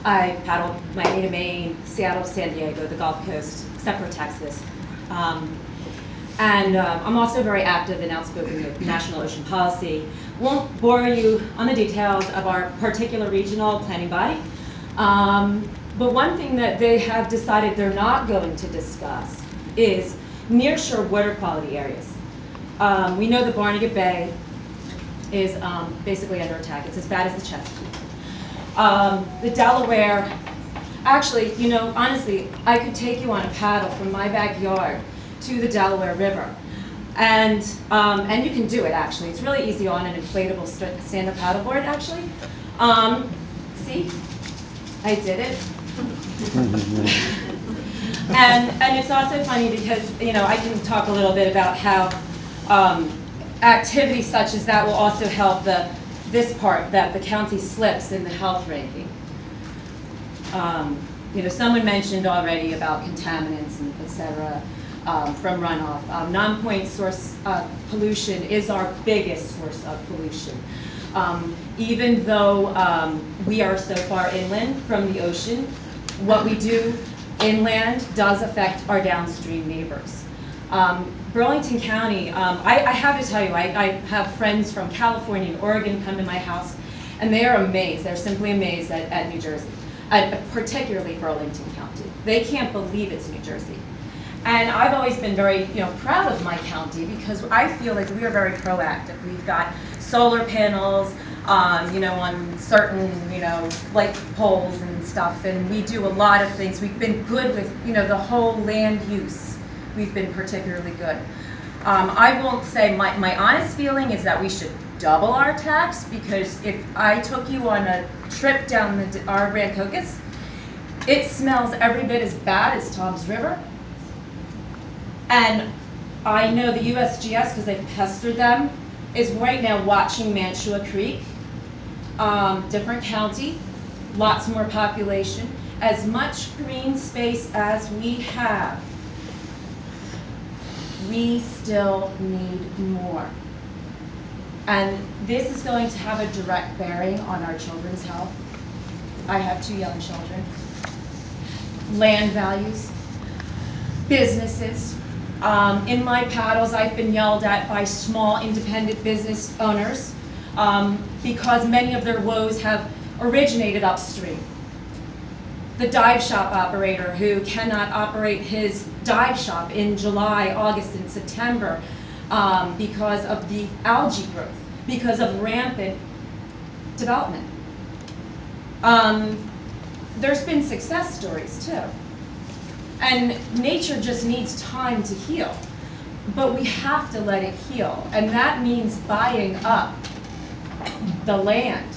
I paddle Miami to Maine, Seattle to San Diego, the Gulf Coast, except for Texas. And I'm also very active and outspoken with national ocean policy. Won't bore you on the details of our particular regional planning body. But one thing that they have decided they're not going to discuss is nearshore water quality areas. We know that Barnegat Bay is basically under attack. It's as bad as the Chesapeake. The Delaware, actually, you know, honestly, I could take you on a paddle from my backyard to the Delaware River. And you can do it, actually. It's really easy on an inflatable stand-up paddleboard, actually. See? I did it. And it's also funny because, you know, I can talk a little bit about how activities such as that will also help this part, that the county slips in the health ranking. You know, someone mentioned already about contaminants and et cetera from runoff. Non-point source pollution is our biggest source of pollution. Even though we are so far inland from the ocean, what we do inland does affect our downstream neighbors. Burlington County, I have to tell you, I have friends from California and Oregon come to my house, and they are amazed. They're simply amazed at New Jersey, particularly Burlington County. They can't believe it's New Jersey. And I've always been very, you know, proud of my county because I feel like we are very proactive. We've got solar panels, you know, on certain, you know, light poles and stuff, and we do a lot of things. We've been good with, you know, the whole land use. We've been particularly good. I won't say, my honest feeling is that we should double our tax, because if I took you on a trip down our Rancocas, it smells every bit as bad as Tom's River. And I know the USGS, because I've pestered them, is right now watching Mantua Creek, different county, lots more population. As much green space as we have, we still need more. And this is going to have a direct bearing on our children's health. I have 2 young children. Land values, businesses. In my paddles, I've been yelled at by small independent business owners because many of their woes have originated upstream. The dive shop operator who cannot operate his dive shop in July, August, and September because of the algae growth, because of rampant development. There's been success stories too. And nature just needs time to heal. But we have to let it heal. And that means buying up the land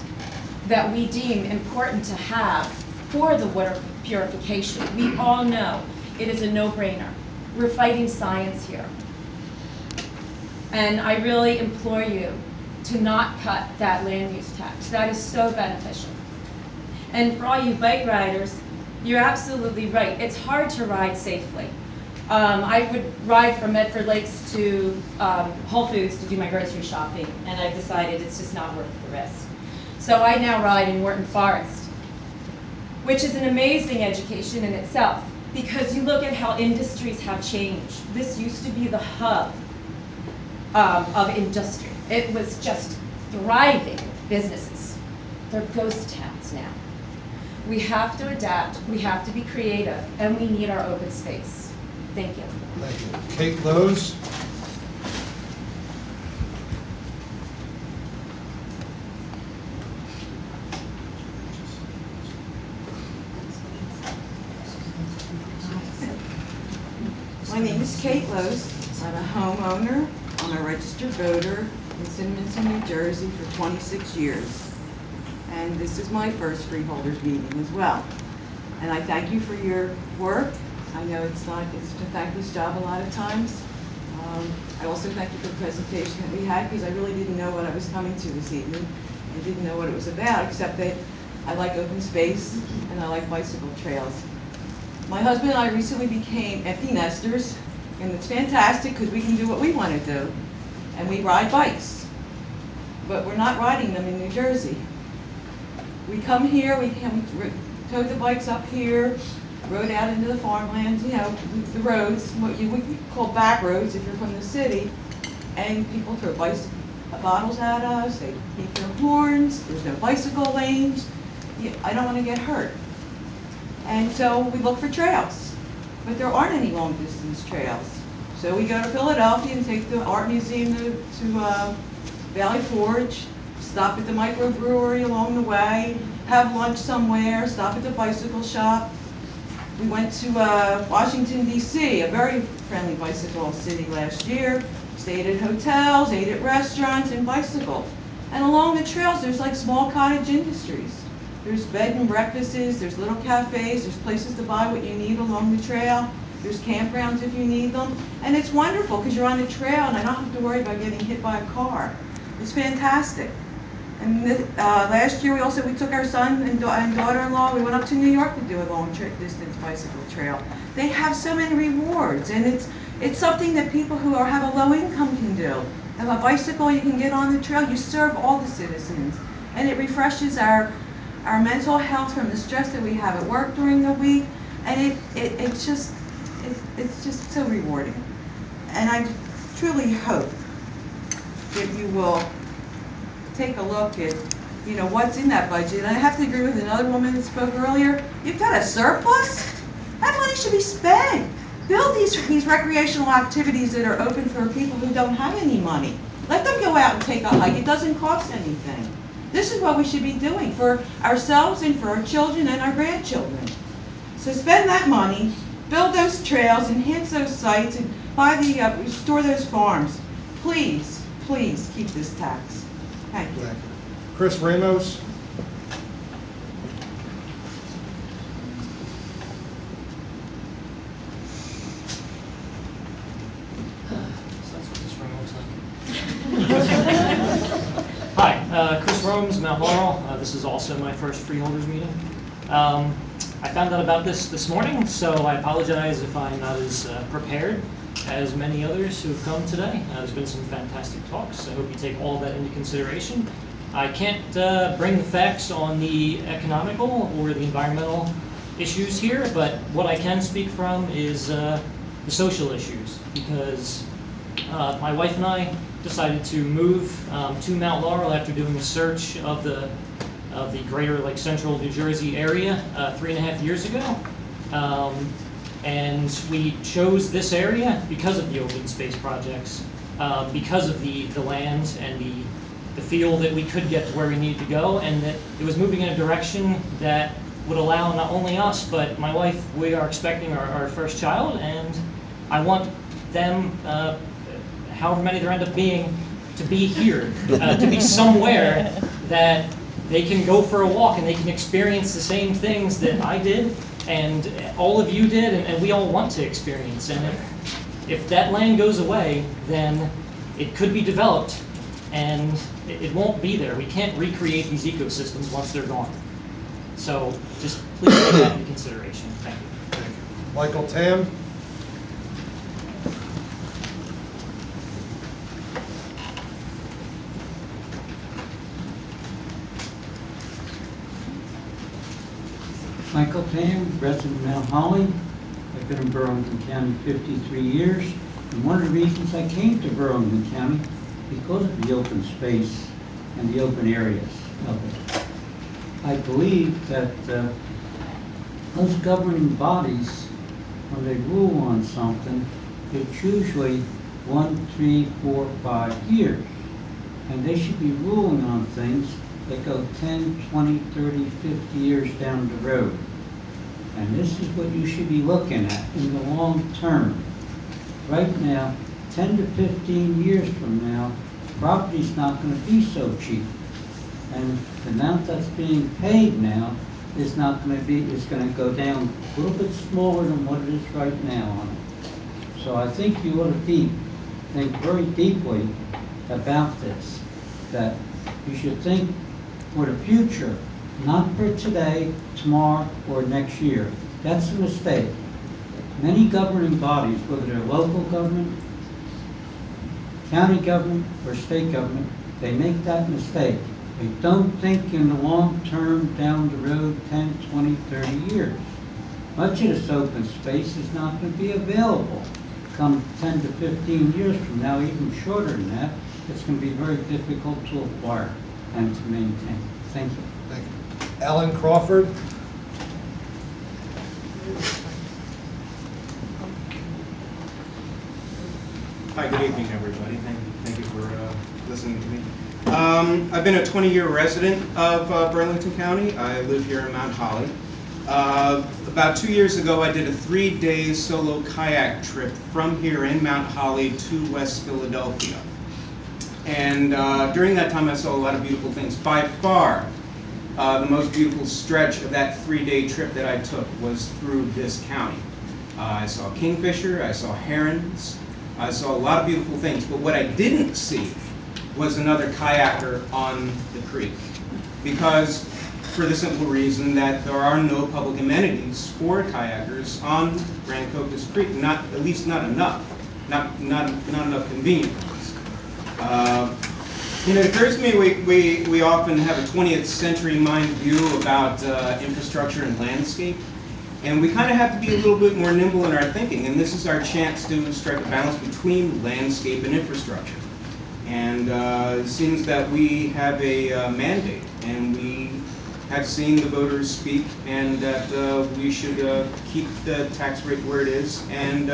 that we deem important to have for the water purification. We all know it is a no-brainer. We're fighting science here. And I really implore you to not cut that land use tax. That is so beneficial. And for all you bike riders, you're absolutely right. It's hard to ride safely. I would ride from Medford Lakes to Whole Foods to do my grocery shopping, and I've decided it's just not worth the risk. So I now ride in Wharton Forest, which is an amazing education in itself, because you look at how industries have changed. This used to be the hub of industry. It was just thriving businesses. They're ghost towns now. We have to adapt, we have to be creative, and we need our open space. Thank you. Thank you. Kate Lowe's. My name is Kate Lose. I'm a homeowner. I'm a registered voter in Cinnaminson, New Jersey for 26 years. And this is my first Freeholders meeting as well. And I thank you for your work. I know it's a thankless job a lot of times. I also thank you for the presentation that we had, because I really didn't know what I was coming to this evening. I didn't know what it was about, except that I like open space and I like bicycle trails. My husband and I recently became empty nesters, and it's fantastic because we can do what we want to do, and we ride bikes. But we're not riding them in New Jersey. We come here, we towed the bikes up here, rode out into the farmlands, you know, the roads, what you would call back roads if you're from the city, and people throw bottles at us, they beat their horns, there's no bicycle lanes. I don't want to get hurt. And so we look for trails, but there aren't any long distance trails. So we go to Philadelphia and take the art museum to Valley Forge, stop at the microbrewery along the way, have lunch somewhere, stop at the bicycle shop. We went to Washington DC, a very friendly bicycle city last year, stayed at hotels, ate at restaurants, and bicycled. And along the trails, there's like small cottage industries. There's bed and breakfasts, there's little cafes, there's places to buy what you need along the trail. There's campgrounds if you need them. And it's wonderful because you're on the trail and I don't have to worry about getting hit by a car. It's fantastic. And last year we took our son and daughter-in-law, we went up to New York to do a long distance bicycle trail. They have so many rewards, and it's something that people who have a low income can do. Have a bicycle you can get on the trail, you serve all the citizens. And it refreshes our mental health from the stress that we have at work during the week, and it's just so rewarding. And I truly hope that you will take a look at, what's in that budget. And I have to agree with another woman that spoke earlier. You've got a surplus? That money should be spent. Build these recreational activities that are open for people who don't have any money. Let them go out and take a hike. It doesn't cost anything. This is what we should be doing for ourselves and for our children and our grandchildren. So spend that money, build those trails, enhance those sites, and restore those farms. Please, please keep this tax. Thank you. Chris Ramos. Hi, Chris Rams, Mount Laurel. This is also my first Freeholders meeting. I found out about this morning, so I apologize if I'm not as prepared as many others who have come today. There's been some fantastic talks. I hope you take all of that into consideration. I can't bring the facts on the economical or the environmental issues here, but what I can speak from is the social issues, because my wife and I decided to move to Mount Laurel after doing a search of the greater central New Jersey area 3.5 years ago. And we chose this area because of the open space projects, because of the land and the feel that we could get to where we needed to go, and that it was moving in a direction that would allow not only us, but my wife, we are expecting our first child, and I want them, however many there end up being, to be here, to be somewhere that they can go for a walk and they can experience the same things that I did and all of you did, and we all want to experience. And if that land goes away, then it could be developed and it won't be there. We can't recreate these ecosystems once they're gone. So just please take that into consideration. Thank you. Michael Tam. Michael Tam, resident of Mount Holly. I've been in Burlington County 53 years. And one of the reasons I came to Burlington County because of the open space and the open areas of it. I believe that those governing bodies, when they rule on something, it's usually 1, 3, 4, 5 years. And they should be ruling on things that go 10, 20, 30, 50 years down the road. And this is what you should be looking at in the long term. Right now, 10 to 15 years from now, property's not going to be so cheap. And the amount that's being paid now is not going to be, is going to go down a little bit smaller than what it is right now on it. So I think you ought to think very deeply about this, that you should think for the future, not for today, tomorrow, or next year. That's a mistake. Many governing bodies, whether they're local government, county government, or state government, they make that mistake. They don't think in the long term, down the road, 10, 20, 30 years. Much of this open space is not going to be available come 10 to 15 years from now, even shorter than that. It's going to be very difficult to acquire and to maintain. Thank you. Thank you. Alan Crawford. Hi, good evening, everybody. Thank you for listening to me. I've been a 20-year resident of Burlington County. I live here in Mount Holly. About 2 years ago, I did a 3-day solo kayak trip from here in Mount Holly to West Philadelphia. And during that time, I saw a lot of beautiful things. By far, the most beautiful stretch of that 3-day trip that I took was through this county. I saw kingfisher, I saw herons, I saw a lot of beautiful things, but what I didn't see was another kayaker on the creek. Because, for the simple reason that there are no public amenities for kayakers on Grand Cocos Creek, at least not enough, not enough convenience. It occurs to me we often have a 20th century mind view about infrastructure and landscape, and we kind of have to be a little bit more nimble in our thinking, and this is our chance to strike a balance between landscape and infrastructure. And it seems that we have a mandate, and we have seen the voters speak, and that we should keep the tax rate where it is, and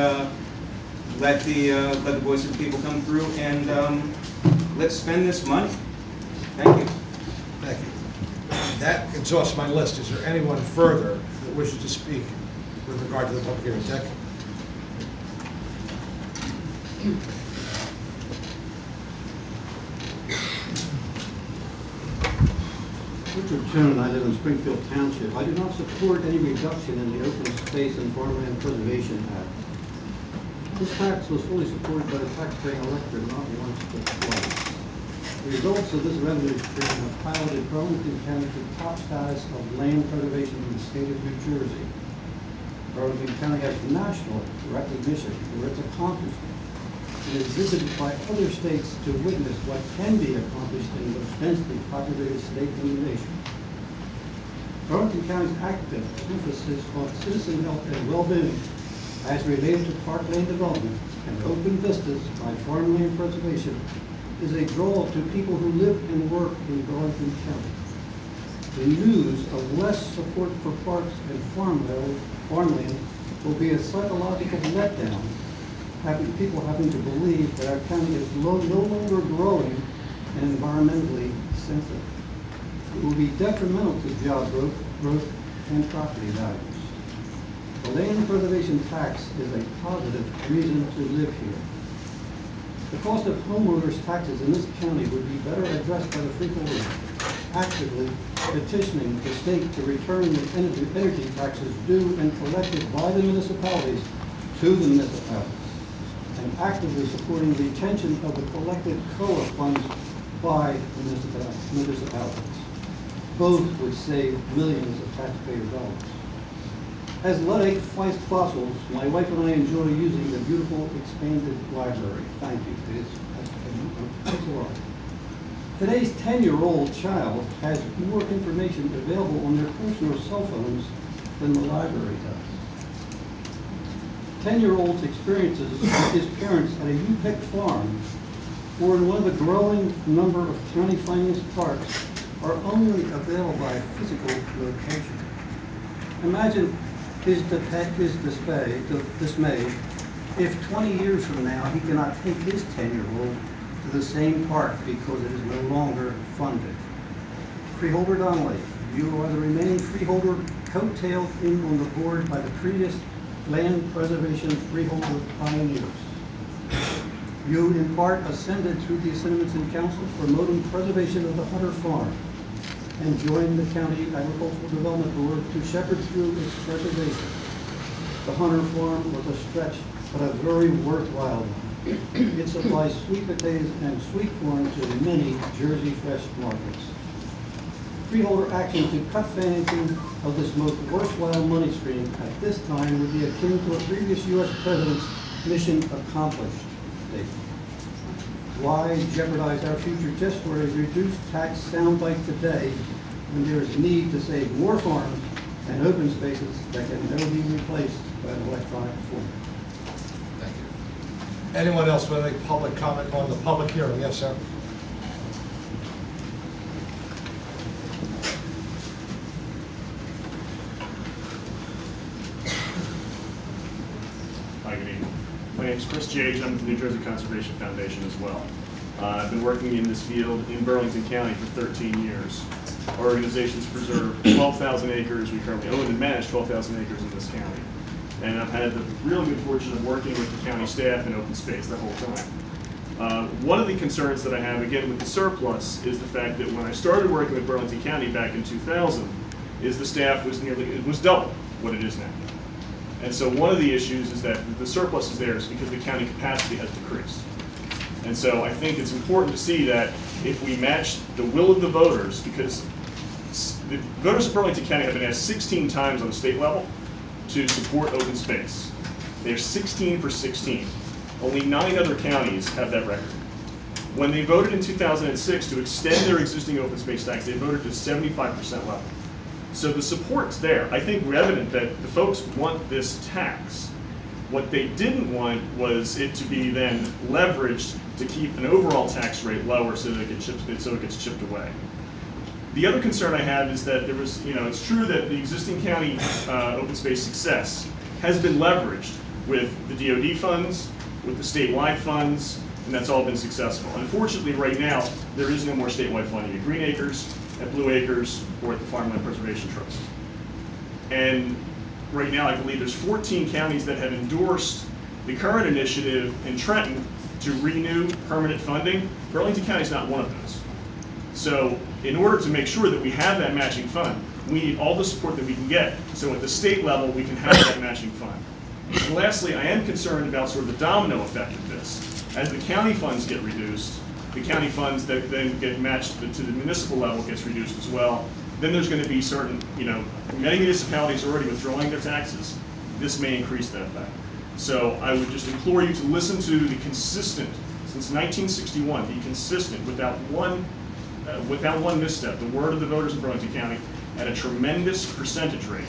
let the voice of the people come through, and let's spend this money. Thank you. Thank you. That exhausts my list. Is there anyone further that wishes to speak with regard to the public hearing? Dick? Richard Jones, I live in Springfield Township. I do not support any reduction in the Open Space and Farmland Preservation Act. This tax was fully supported by the taxpaying electorate not once but twice. The results of this revenue stream have piloted Burlington County to top status of land preservation in the state of New Jersey. Burlington County has national recognition for its accomplishment and is visited by other states to witness what can be accomplished in the most densely populated state in the nation. Burlington County's active emphasis on citizen health and well-being as related to parkland development and open vistas by farmland preservation is a draw to people who live and work in Burlington County. The news of less support for parks and farmland will be a psychological letdown, people having to believe that our county is no longer growing and environmentally sensitive. It will be detrimental to job growth and property values. The land preservation tax is a positive reason to live here. The cost of homeowners' taxes in this county would be better addressed by the freeholders actively petitioning the state to return the energy taxes due and collected by the municipalities to the municipalities, and actively supporting retention of the collected COA funds by municipalities. Both would save millions of taxpayer dollars. As Luddite fossils, my wife and I enjoy using the beautiful expanded library. Thank you. Thanks a lot. Today's 10-year-old child has more information available on their personal cell phones than the library does. 10-year-old's experiences with his parents at a U-Pick farm or in one of the growing number of county-financed parks are only available by physical location. Imagine his dismay if 20 years from now he cannot take his 10-year-old to the same park because it is no longer funded. Freeholder Donnelly, you are the remaining freeholder coattailed in on the board by the previous land preservation freeholder pioneers. You in part ascended through the Assentaments in Council promoting preservation of the Hunter Farm and joined the County Agricultural Development Board to shepherd through its preservation. The Hunter Farm was a stretch, but a very worthwhile one. It supplies sweet potatoes and sweet corn to many Jersey Fresh markets. Freeholder action to cut financing of this most worthwhile money stream at this time would be akin to a previous U.S. president's mission accomplished statement. Why jeopardize our future just for a reduced tax soundbite today when there is need to save more farms and open spaces that can never be replaced by an electronic form? Thank you. Anyone else with any public comment on the public hearing? Yes, sir. Hi, good evening. My name is Chris Jage. I'm with the New Jersey Conservation Foundation as well. I've been working in this field in Burlington County for 13 years. Our organization's preserved 12,000 acres. We currently own and manage 12,000 acres in this county. And I've had the really good fortune of working with the county staff in open space the whole time. One of the concerns that I have, again, with the surplus is the fact that when I started working with Burlington County back in 2000, is the staff was double what it is now. And so one of the issues is that the surplus is there is because the county capacity has decreased. And so I think it's important to see that if we match the will of the voters, because the voters of Burlington County have been asked 16 times on the state level to support open space. They're 16 for 16. Only 9 other counties have that record. When they voted in 2006 to extend their existing open space tax, they voted to 75% level. So the support's there. I think we're evident that the folks want this tax. What they didn't want was it to be then leveraged to keep an overall tax rate lower so that it gets chipped away. The other concern I have is that there was, it's true that the existing county open space success has been leveraged with the DOD funds, with the statewide funds, and that's all been successful. Unfortunately, right now, there is no more statewide funding at Green Acres, at Blue Acres, or at the Farmland Preservation Trust. And right now, I believe there's 14 counties that have endorsed the current initiative in Trenton to renew permanent funding. Burlington County is not one of those. So in order to make sure that we have that matching fund, we need all the support that we can get. So at the state level, we can have that matching fund. And lastly, I am concerned about sort of the domino effect of this. As the county funds get reduced, the county funds that then get matched to the municipal level gets reduced as well. Then there's going to be certain, many municipalities are already withdrawing their taxes. This may increase that effect. So I would just implore you to listen to the consistent, since 1961, be consistent without one misstep, the word of the voters in Burlington County at a tremendous percentage rate,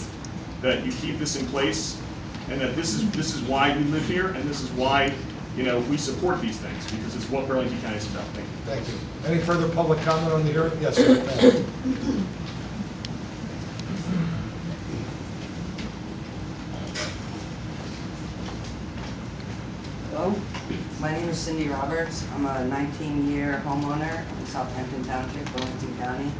that you keep this in place, and that this is why we live here, and this is why we support these things, because it's what Burlington County is about. Thank you. Thank you. Any further public comment on the hearing? Yes, sir. Thank you. Hello, my name is Cindy Roberts. I'm a 19-year homeowner in Southampton Township, Burlington County.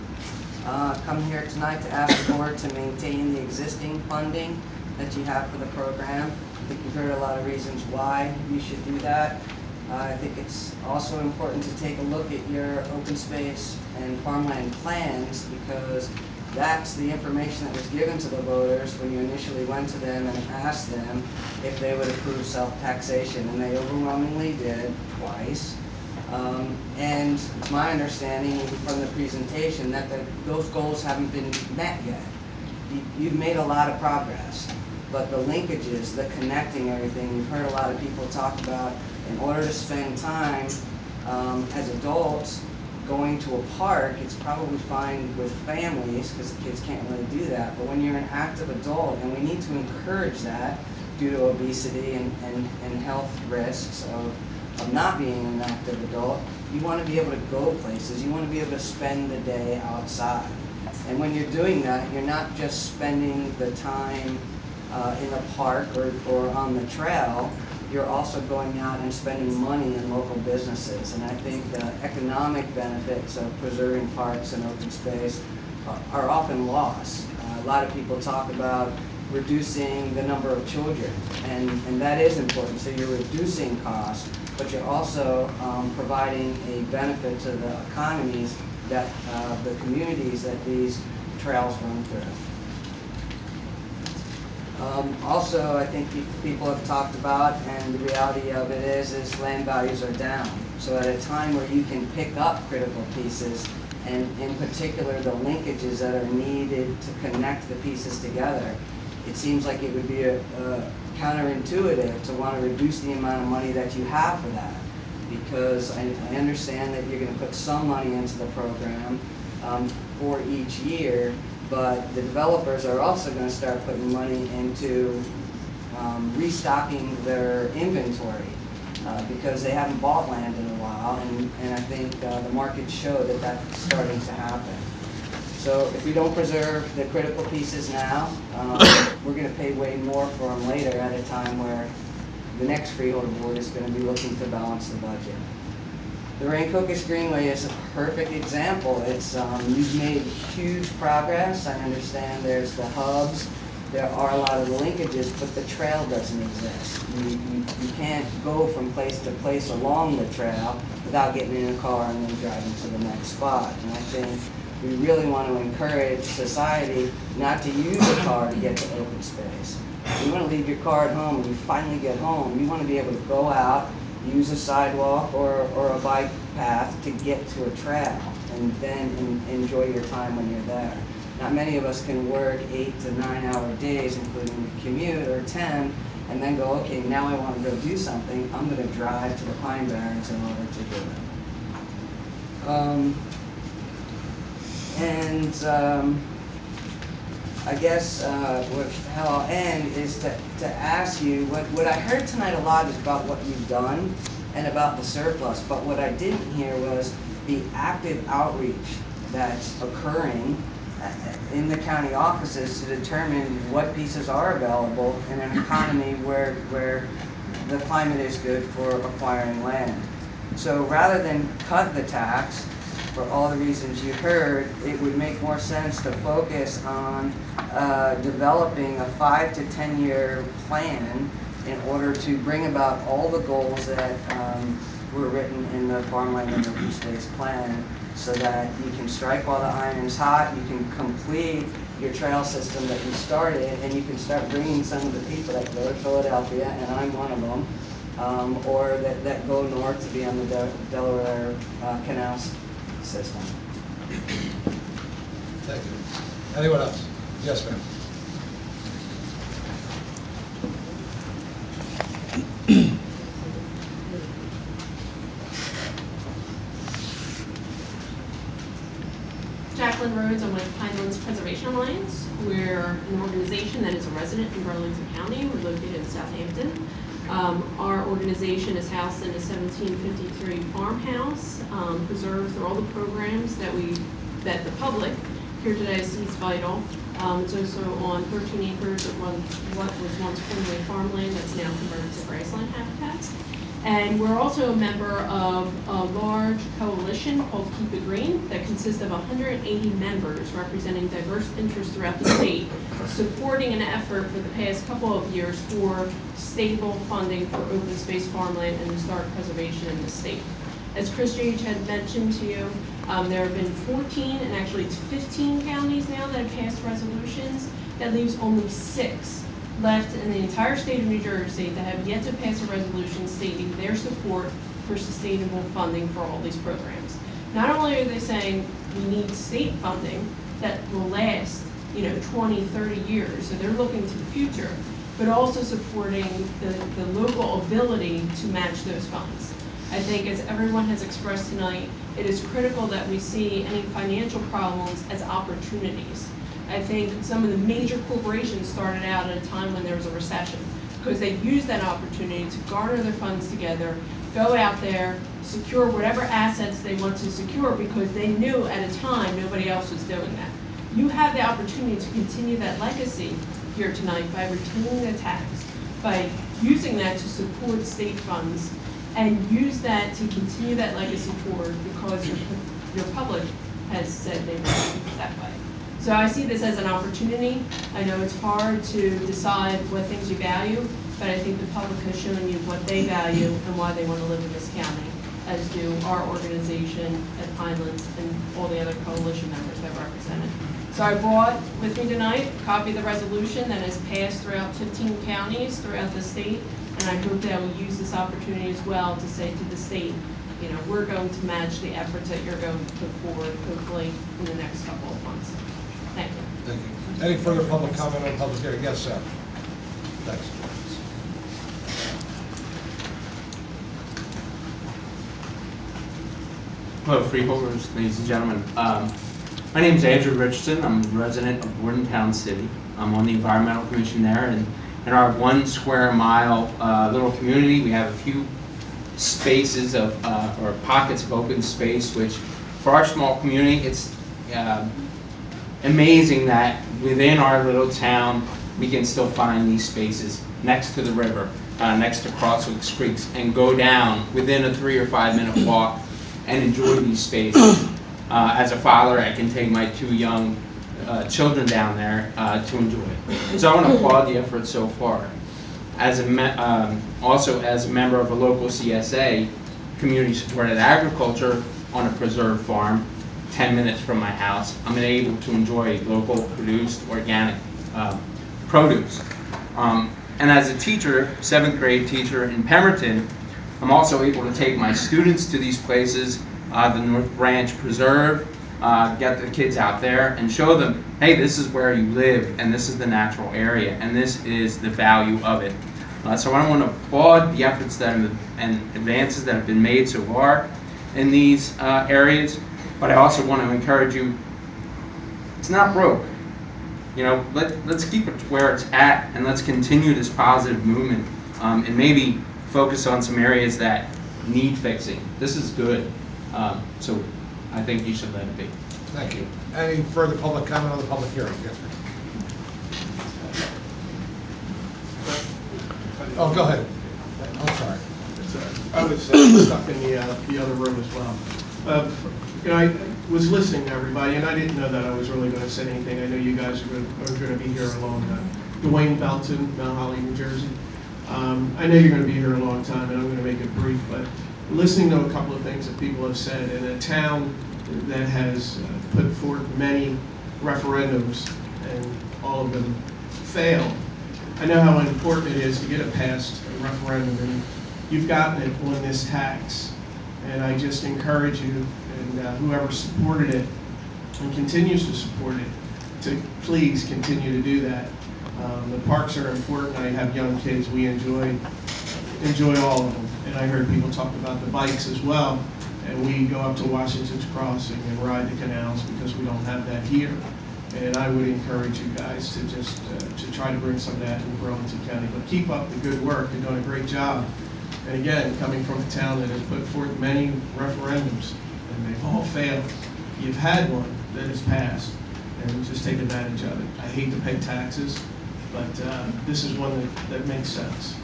Come here tonight to ask the board to maintain the existing funding that you have for the program. I think you've heard a lot of reasons why you should do that. I think it's also important to take a look at your open space and farmland plans, because that's the information that was given to the voters when you initially went to them and asked them if they would approve self-taxation, and they overwhelmingly did, twice. And it's my understanding from the presentation that those goals haven't been met yet. You've made a lot of progress, but the linkages, the connecting everything, you've heard a lot of people talk about, in order to spend time as adults going to a park, it's probably fine with families because the kids can't really do that. But when you're an active adult, and we need to encourage that due to obesity and health risks of not being an active adult, you want to be able to go places. You want to be able to spend the day outside. And when you're doing that, you're not just spending the time in a park or on the trail. You're also going out and spending money in local businesses. And I think the economic benefits of preserving parks and open space are often lost. A lot of people talk about reducing the number of children, and that is important. So you're reducing costs, but you're also providing a benefit to the economies that the communities that these trails run through. Also, I think people have talked about, and the reality of it is land values are down. So at a time where you can pick up critical pieces, and in particular the linkages that are needed to connect the pieces together, it seems like it would be counterintuitive to want to reduce the amount of money that you have for that. Because I understand that you're going to put some money into the program for each year, but the developers are also going to start putting money into restocking their inventory because they haven't bought land in a while, and I think the markets show that that's starting to happen. So if we don't preserve the critical pieces now, we're going to pay way more for them later at a time where the next freeholder board is going to be looking to balance the budget. The Rancocas Greenway is a perfect example. You've made huge progress. I understand there's the hubs, there are a lot of the linkages, but the trail doesn't exist. You can't go from place to place along the trail without getting in a car and then driving to the next spot. And I think we really want to encourage society not to use a car to get to open space. You want to leave your car at home when you finally get home. You want to be able to go out, use a sidewalk or a bike path to get to a trail, and then enjoy your time when you're there. Not many of us can work 8 to 9 hour days, including the commute, or 10, and then go, okay, now I want to go do something. I'm going to drive to the Pine Barrens in order to do it. I guess how I'll end is to ask you, what I heard tonight a lot is about what you've done and about the surplus, but what I didn't hear was the active outreach that's occurring in the county offices to determine what pieces are available in an economy where the climate is good for acquiring land. So rather than cut the tax, for all the reasons you heard, it would make more sense to focus on developing a 5 to 10 year plan in order to bring about all the goals that were written in the farmland and open space plan, so that you can strike while the iron's hot, you can complete your trail system that you started, and you can start bringing some of the people that go to Philadelphia, and I'm one of them, or that go north to be on the Delaware Canal system. Thank you. Anyone else? Yes, ma'am. Jacqueline Rhodes, I'm with Pinelands Preservation Alliance. We're an organization that is a resident in Burlington County. We're located in Southampton. Our organization is housed in a 1753 farmhouse, preserved through all the programs that the public here today sees vital. It's also on 13 acres of what was once formerly farmland that's now converted to grassland habitat. And we're also a member of a large coalition called Keep It Green that consists of 180 members representing diverse interests throughout the state, supporting an effort for the past couple of years for stable funding for open space farmland and historic preservation in the state. As Chris Gage had mentioned to you, there have been 14, and actually it's 15 counties now that have passed resolutions. That leaves only 6 left in the entire state of New Jersey that have yet to pass a resolution stating their support for sustainable funding for all these programs. Not only are they saying we need state funding that will last, 20, 30 years, so they're looking to the future, but also supporting the local ability to match those funds. I think, as everyone has expressed tonight, it is critical that we see any financial problems as opportunities. I think some of the major corporations started out at a time when there was a recession, because they used that opportunity to garner their funds together, go out there, secure whatever assets they want to secure, because they knew at a time nobody else was doing that. You have the opportunity to continue that legacy here tonight by retaining the tax, by using that to support state funds, and use that to continue that legacy forward, because your public has said they want it that way. So I see this as an opportunity. I know it's hard to decide what things you value, but I think the public has shown you what they value and why they want to live in this county, as do our organization at Pinelands and all the other coalition members that represented. So I brought with me tonight a copy of the resolution that has passed throughout 15 counties throughout the state, and I hope that we'll use this opportunity as well to say to the state, we're going to match the efforts that you're going to put forward, hopefully, in the next couple of months. Thank you. Thank you. Any further public comment on the public hearing? Yes, sir. Thanks. Hello, freeholders, ladies and gentlemen. My name is Andrew Richardson. I'm a resident of Bordentown City. I'm on the Environmental Commission there, and in our 1 square mile little community, we have a few spaces of or pockets of open space, which for our small community, it's amazing that within our little town we can still find these spaces next to the river, next to Crosswicks Creeks, and go down within a 3 or 5 minute walk and enjoy these spaces. As a father, I can take my 2 young children down there to enjoy it. So I want to applaud the effort so far. As also as a member of a local CSA, community supported agriculture on a preserved farm, 10 minutes from my house, I'm able to enjoy local produced organic produce. And as a teacher, 7th grade teacher in Pemberton, I'm also able to take my students to these places, the North Branch Preserve, get the kids out there and show them, hey, this is where you live, and this is the natural area, and this is the value of it. So I want to applaud the efforts that and advances that have been made so far in these areas, but I also want to encourage you, it's not broke. You know, let's keep it where it's at, and let's continue this positive movement, and maybe focus on some areas that need fixing. This is good, so I think you should let it be. Thank you. Any further public comment on the public hearing? Yes, sir. Oh, go ahead. I'm sorry. I was stuck in the other room as well. You know, I was listening to everybody, and I didn't know that I was really going to say anything. I know you guys are going to be here a long time. Dwayne Belton, Mount Holly, New Jersey. I know you're going to be here a long time, and I'm going to make it brief, but listening to a couple of things that people have said in a town that has put forth many referendums and all of them failed, I know how important it is to get it past a referendum, and you've gotten it on this tax. And I just encourage you, and whoever supported it and continues to support it, to please continue to do that. The parks are important. I have young kids. We enjoy all of them. And I heard people talk about the bikes as well. And we go up to Washington's Crossing and ride the canals because we don't have that here. And I would encourage you guys to just to try to bring some of that in Burlington County. But keep up the good work. You're doing a great job. And again, coming from a town that has put forth many referendums, and they've all failed, you've had one that has passed, and just take advantage of it. I hate to pay taxes, but this is one that makes sense.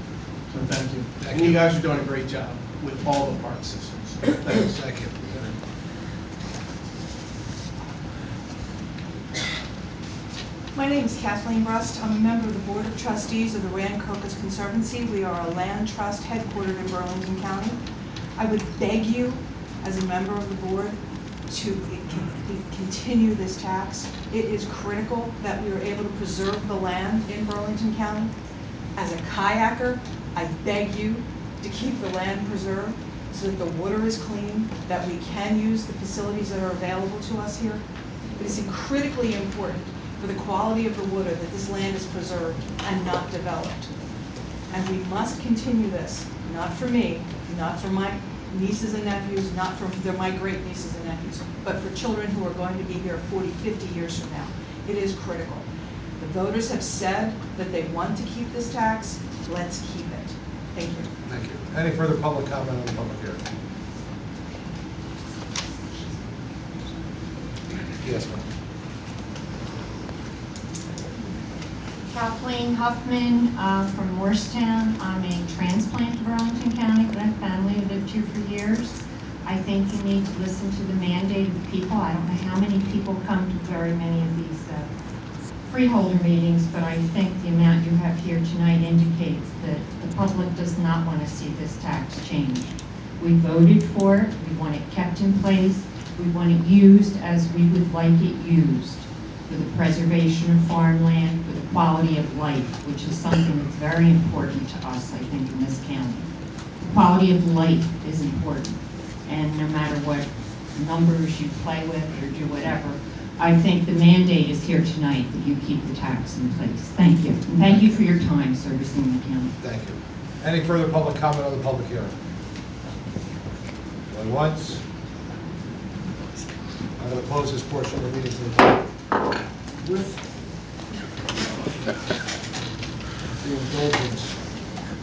So thank you. And you guys are doing a great job with all the park systems. So thanks. Thank you. My name is Kathleen Rust. I'm a member of the Board of Trustees of the Rand Crocus Conservancy. We are a land trust headquartered in Burlington County. I would beg you, as a member of the board, to continue this tax. It is critical that we are able to preserve the land in Burlington County. As a kayaker, I beg you to keep the land preserved so that the water is clean, that we can use the facilities that are available to us here. It is critically important for the quality of the water that this land is preserved and not developed. And we must continue this, not for me, not for my nieces and nephews, not for my great nieces and nephews, but for children who are going to be here 40, 50 years from now. It is critical. The voters have said that they want to keep this tax. Let's keep it. Thank you. Thank you. Any further public comment on the public hearing? Yes, ma'am. Kathleen Huffman from Morristown. I'm a transplant to Burlington County, but I have family who lived here for years. I think you need to listen to the mandate of the people. I don't know how many people come to very many of these freeholder meetings, but I think the amount you have here tonight indicates that the public does not want to see this tax changed. We voted for it. We want it kept in place. We want it used as we would like it used, for the preservation of farmland, for the quality of life, which is something that's very important to us, I think, in this county. The quality of life is important, and no matter what numbers you play with or do whatever, I think the mandate is here tonight that you keep the tax in place. Thank you. And thank you for your time servicing the county. Thank you. Any further public comment on the public hearing? Going once? I'm going to close this portion of the meeting to the public. With the indulgence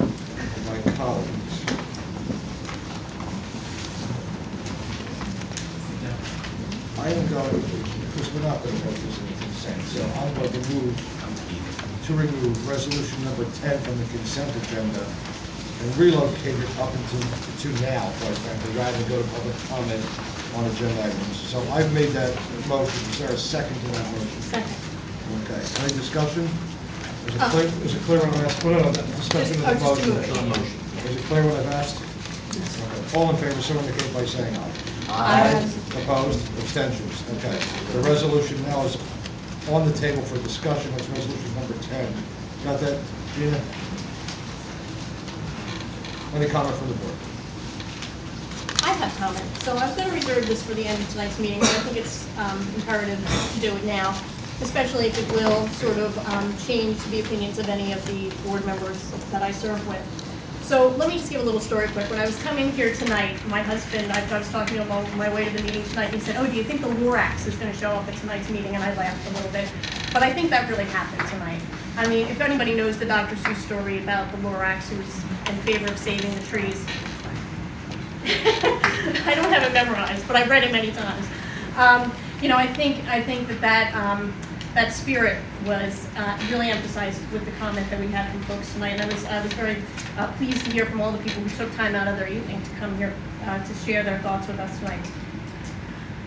of my colleagues, I am going to, because we're not going to vote this in the consent, so I'm going to move to remove resolution number 10 from the consent agenda and relocated up until to now, quite frankly, rather than go to public comment on agenda items. So I've made that motion. Is there a second to that motion? Second. Okay. Any discussion? Is it clear? Is it clear what I've asked? No, discussion of the motion. Is it clear what I've asked? Okay. All in favor, so indicate by saying aye. Aye. Opposed? Abstentions? Okay. The resolution now is on the table for discussion. That's resolution number 10. Got that, Gina? Any comment from the board? I have comments, so I was going to reserve this for the end of tonight's meeting, but I think it's imperative to do it now, especially if it will sort of change the opinions of any of the board members that I serve with. So let me just give a little story quick. When I was coming here tonight, my husband, I was talking to him on my way to the meeting tonight, and he said, "Oh, do you think the Lorax is going to show up at tonight's meeting?" And I laughed a little bit, but I think that really happened tonight. I mean, if anybody knows the Dr. Seuss story about the Lorax who was in favor of saving the trees, I don't have it memorized, but I've read it many times. You know, I think that spirit was really emphasized with the comment that we had from folks tonight, and I was very pleased to hear from all the people who took time out of their evening to come here to share their thoughts with us tonight.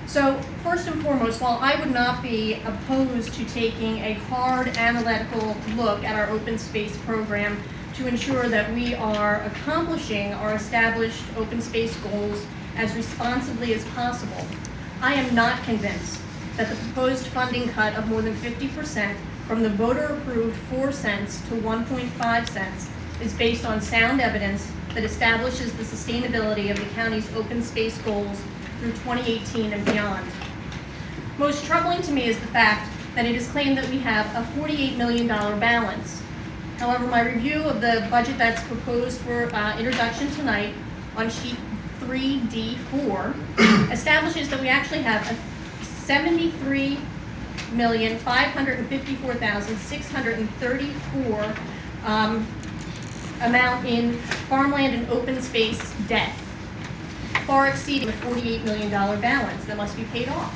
So first and foremost, while I would not be opposed to taking a hard analytical look at our open space program to ensure that we are accomplishing our established open space goals as responsibly as possible, I am not convinced that the proposed funding cut of more than 50% from the voter-approved 4 cents to 1.5 cents is based on sound evidence that establishes the sustainability of the county's open space goals through 2018 and beyond. Most troubling to me is the fact that it is claimed that we have a $48 million balance. However, my review of the budget that's proposed for introduction tonight on sheet 3D4 establishes that we actually have a $73,554,634 amount in farmland and open space debt, far exceeding the $48 million balance that must be paid off.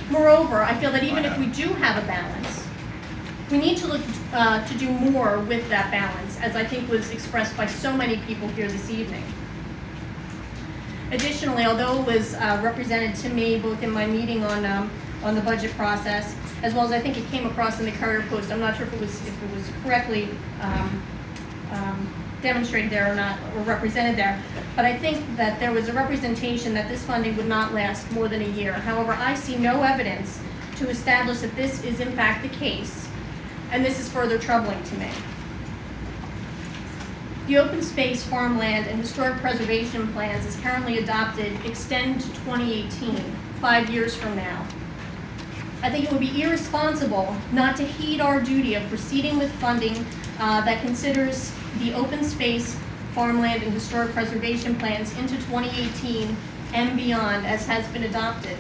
Moreover, I feel that even if we do have a balance, we need to look to do more with that balance, as I think was expressed by so many people here this evening. Additionally, although it was represented to me both in my meeting on the budget process, as well as I think it came across in the Courier Post, I'm not sure if it was correctly demonstrated there or not, or represented there, but I think that there was a representation that this funding would not last more than a year. However, I see no evidence to establish that this is in fact the case, and this is further troubling to me. The open space, farmland, and historic preservation plans as currently adopted extend to 2018, 5 years from now. I think it would be irresponsible not to heed our duty of proceeding with funding that considers the open space, farmland, and historic preservation plans into 2018 and beyond as has been adopted.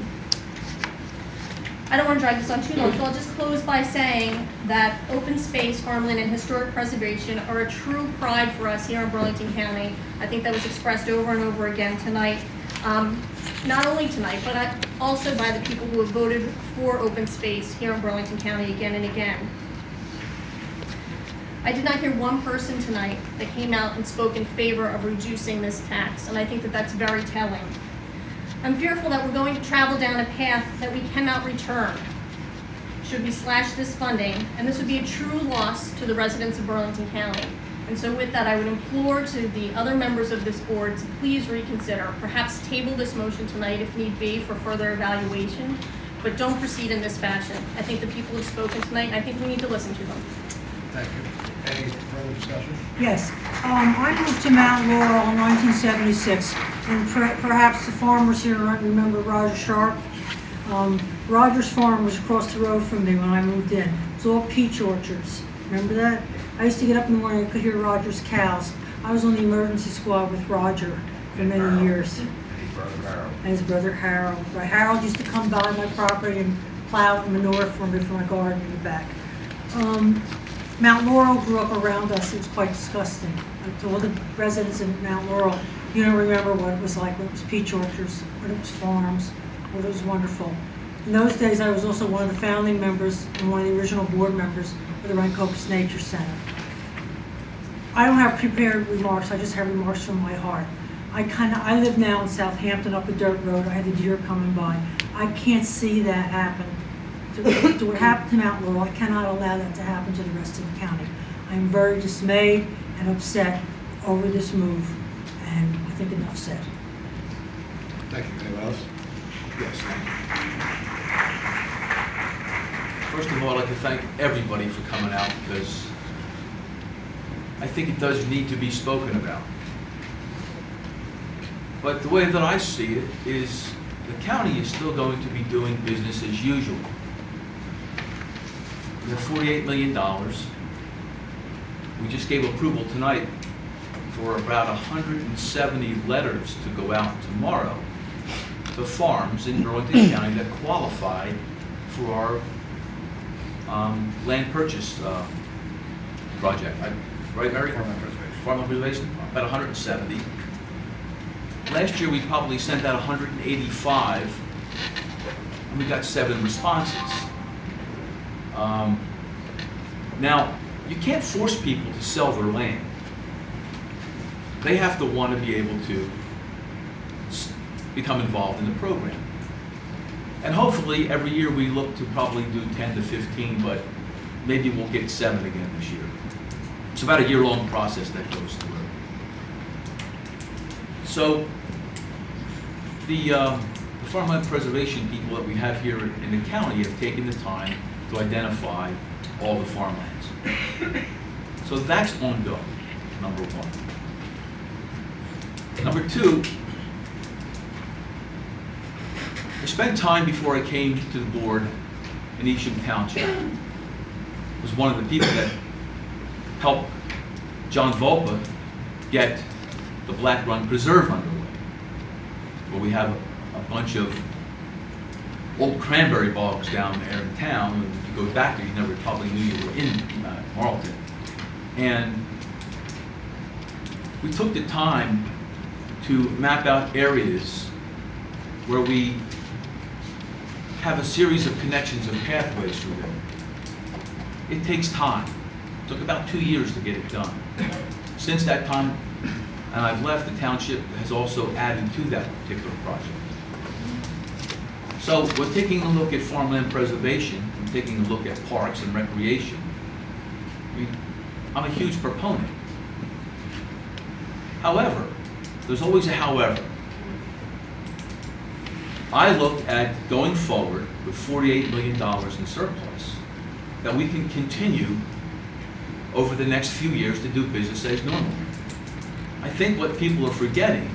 I don't want to drag this on too long, so I'll just close by saying that open space, farmland, and historic preservation are a true pride for us here in Burlington County. I think that was expressed over and over again tonight. Not only tonight, but also by the people who have voted for open space here in Burlington County again and again. I did not hear one person tonight that came out and spoke in favor of reducing this tax, and I think that that's very telling. I'm fearful that we're going to travel down a path that we cannot return should we slash this funding, and this would be a true loss to the residents of Burlington County. And so with that, I would implore to the other members of this board to please reconsider, perhaps table this motion tonight if need be for further evaluation, but don't proceed in this fashion. I think the people have spoken tonight, and I think we need to listen to them. Thank you. Any further discussion? Yes. I moved to Mount Laurel in 1976, and perhaps the farmers here remember Roger Sharp. Roger's farm was across the road from me when I moved in. It's all peach orchards. Remember that? I used to get up in the morning, I could hear Roger's cows. I was on the emergency squad with Roger for many years. And his brother Harold. Right, Harold used to come by my property and plow manure for me for my garden in the back. Mount Laurel grew up around us. It was quite disgusting. To all the residents in Mount Laurel, you don't remember what it was like when it was peach orchards, when it was farms, when it was wonderful. In those days, I was also one of the founding members and one of the original board members of the Rancocas Nature Center. I don't have prepared remarks, I just have remarks from my heart. I live now in Southampton up a dirt road, I had the deer coming by. I can't see that happen. To what happened to Mount Laurel, I cannot allow that to happen to the rest of the county. I'm very dismayed and upset over this move, and I think enough said. Thank you. Anyone else? Yes. First of all, I'd like to thank everybody for coming out, because I think it does need to be spoken about. But the way that I see it is the county is still going to be doing business as usual. We have $48 million. We just gave approval tonight for about 170 letters to go out tomorrow to farms in Burlington County that qualify for our land purchase project. Right, Mary? Farmland preservation. Farmland preservation, about 170. Last year we probably sent out 185, and we got 7 responses. Now, you can't force people to sell their land. They have to want to be able to become involved in the program. And hopefully every year we look to probably do 10 to 15, but maybe we'll get 7 again this year. It's about a year-long process that goes through. So the farmland preservation people that we have here in the county have taken the time to identify all the farmlands. So that's ongoing, number one. Number two, I spent time before I came to the board in Easham Township. I was one of the people that helped John Volpa get the Black Run Preserve underway, where we have a bunch of old cranberry bogs down there in town. And if you go back there, you never probably knew you were in Marlton. And we took the time to map out areas where we have a series of connections and pathways through them. It takes time. It took about 2 years to get it done. Since that time, and I've left, the township has also added to that particular project. So we're taking a look at farmland preservation, and taking a look at parks and recreation. I mean, I'm a huge proponent. However, there's always a however. I look at going forward with $48 million in surplus, that we can continue over the next few years to do business as normal. I think what people are forgetting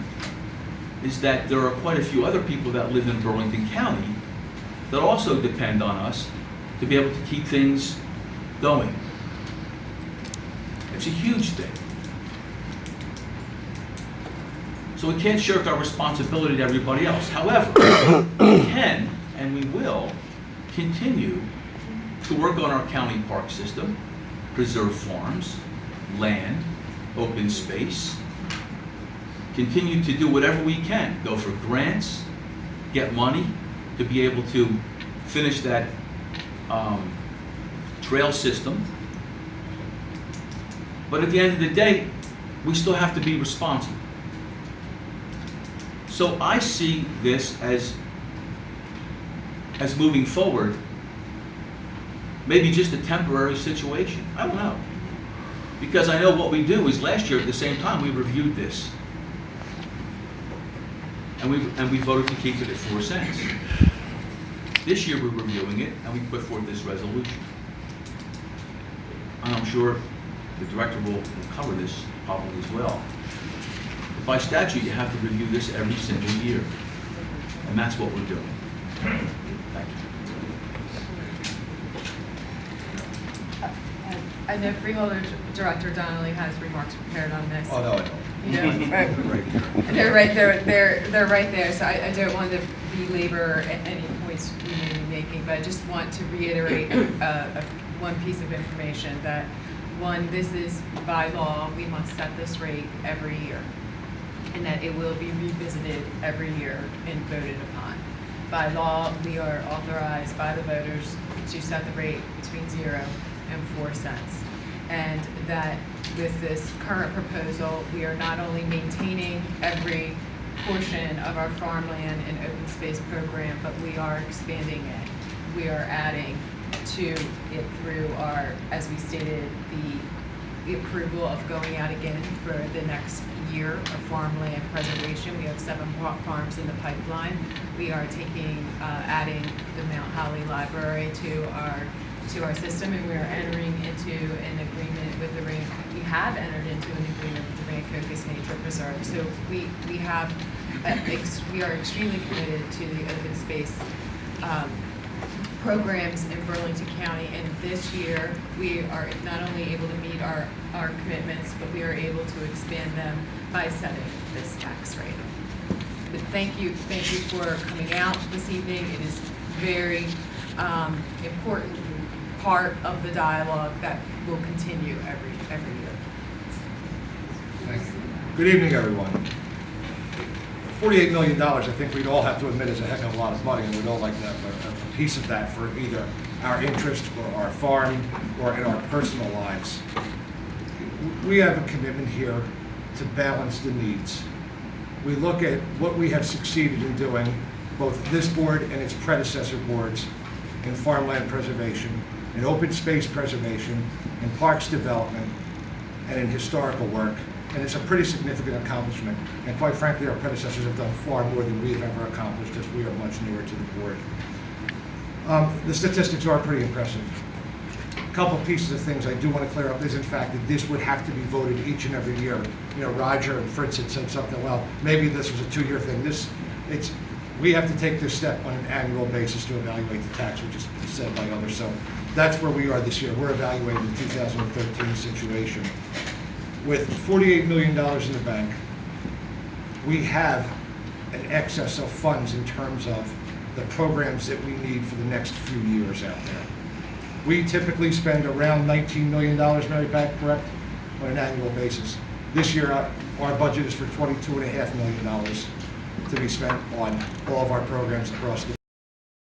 is that there are quite a few other people that live in Burlington County that also depend on us to be able to keep things going. It's a huge thing. So we can't shirk our responsibility to everybody else. However, we can and we will continue to work on our county park system, preserve farms, land, open space, continue to do whatever we can, go for grants, get money to be able to finish that trail system. But at the end of the day, we still have to be responsible. So I see this as moving forward, maybe just a temporary situation. I don't know. Because I know what we do is last year at the same time we reviewed this. And we voted to keep it at 4 cents. This year we're reviewing it and we put forth this resolution. And I'm sure the director will cover this probably as well. But by statute, you have to review this every single year. And that's what we're doing. Thank you. I know Freeholder Director Donnelly has remarks prepared on this. Oh, no, I don't. You know, they're right there. So I don't want to belabor any points we may be making, but I just want to reiterate one piece of information that, one, this is by law, we must set this rate every year, and that it will be revisited every year and voted upon. By law, we are authorized by the voters to set the rate between 0 and 4 cents. and that with this current proposal, we are not only maintaining every portion of our farmland and open space program, but we are expanding it. We are adding to it through our, as we stated, the approval of going out again for the next year of farmland preservation. We have 7 farms in the pipeline. We are adding the Mount Holly Library to our system, and we are entering into an agreement with the we have entered into an agreement with the Rancocas Nature Preserve. So we are extremely committed to the open space programs in Burlington County, and this year we are not only able to meet our commitments, but we are able to expand them by setting this tax rate. But thank you for coming out this evening. It is very important part of the dialogue that will continue every year. Thank you. Good evening, everyone. $48 million, I think we'd all have to admit, is a heck of a lot of money, and we'd all like to have a piece of that for either our interest or our farm or in our personal lives. We have a commitment here to balance the needs. We look at what we have succeeded in doing, both this board and its predecessor boards, in farmland preservation, in open space preservation, in parks development, and in historical work. And it's a pretty significant accomplishment. And quite frankly, our predecessors have done far more than we've ever accomplished, as we are much newer to the board. The statistics are pretty impressive. A couple pieces of things I do want to clear up is, in fact, that this would have to be voted each and every year. You know, Roger and Fritz had said something, well, maybe this was a 2-year thing. We have to take this step on an annual basis to evaluate the tax, which is said by others. So that's where we are this year. We're evaluating the 2013 situation. With $48 million in the bank, we have an excess of funds in terms of the programs that we need for the next few years out there. We typically spend around $19 million, Mary Pat, correct, on an annual basis. This year, our budget is for $22.5 million to be spent on all of our programs across the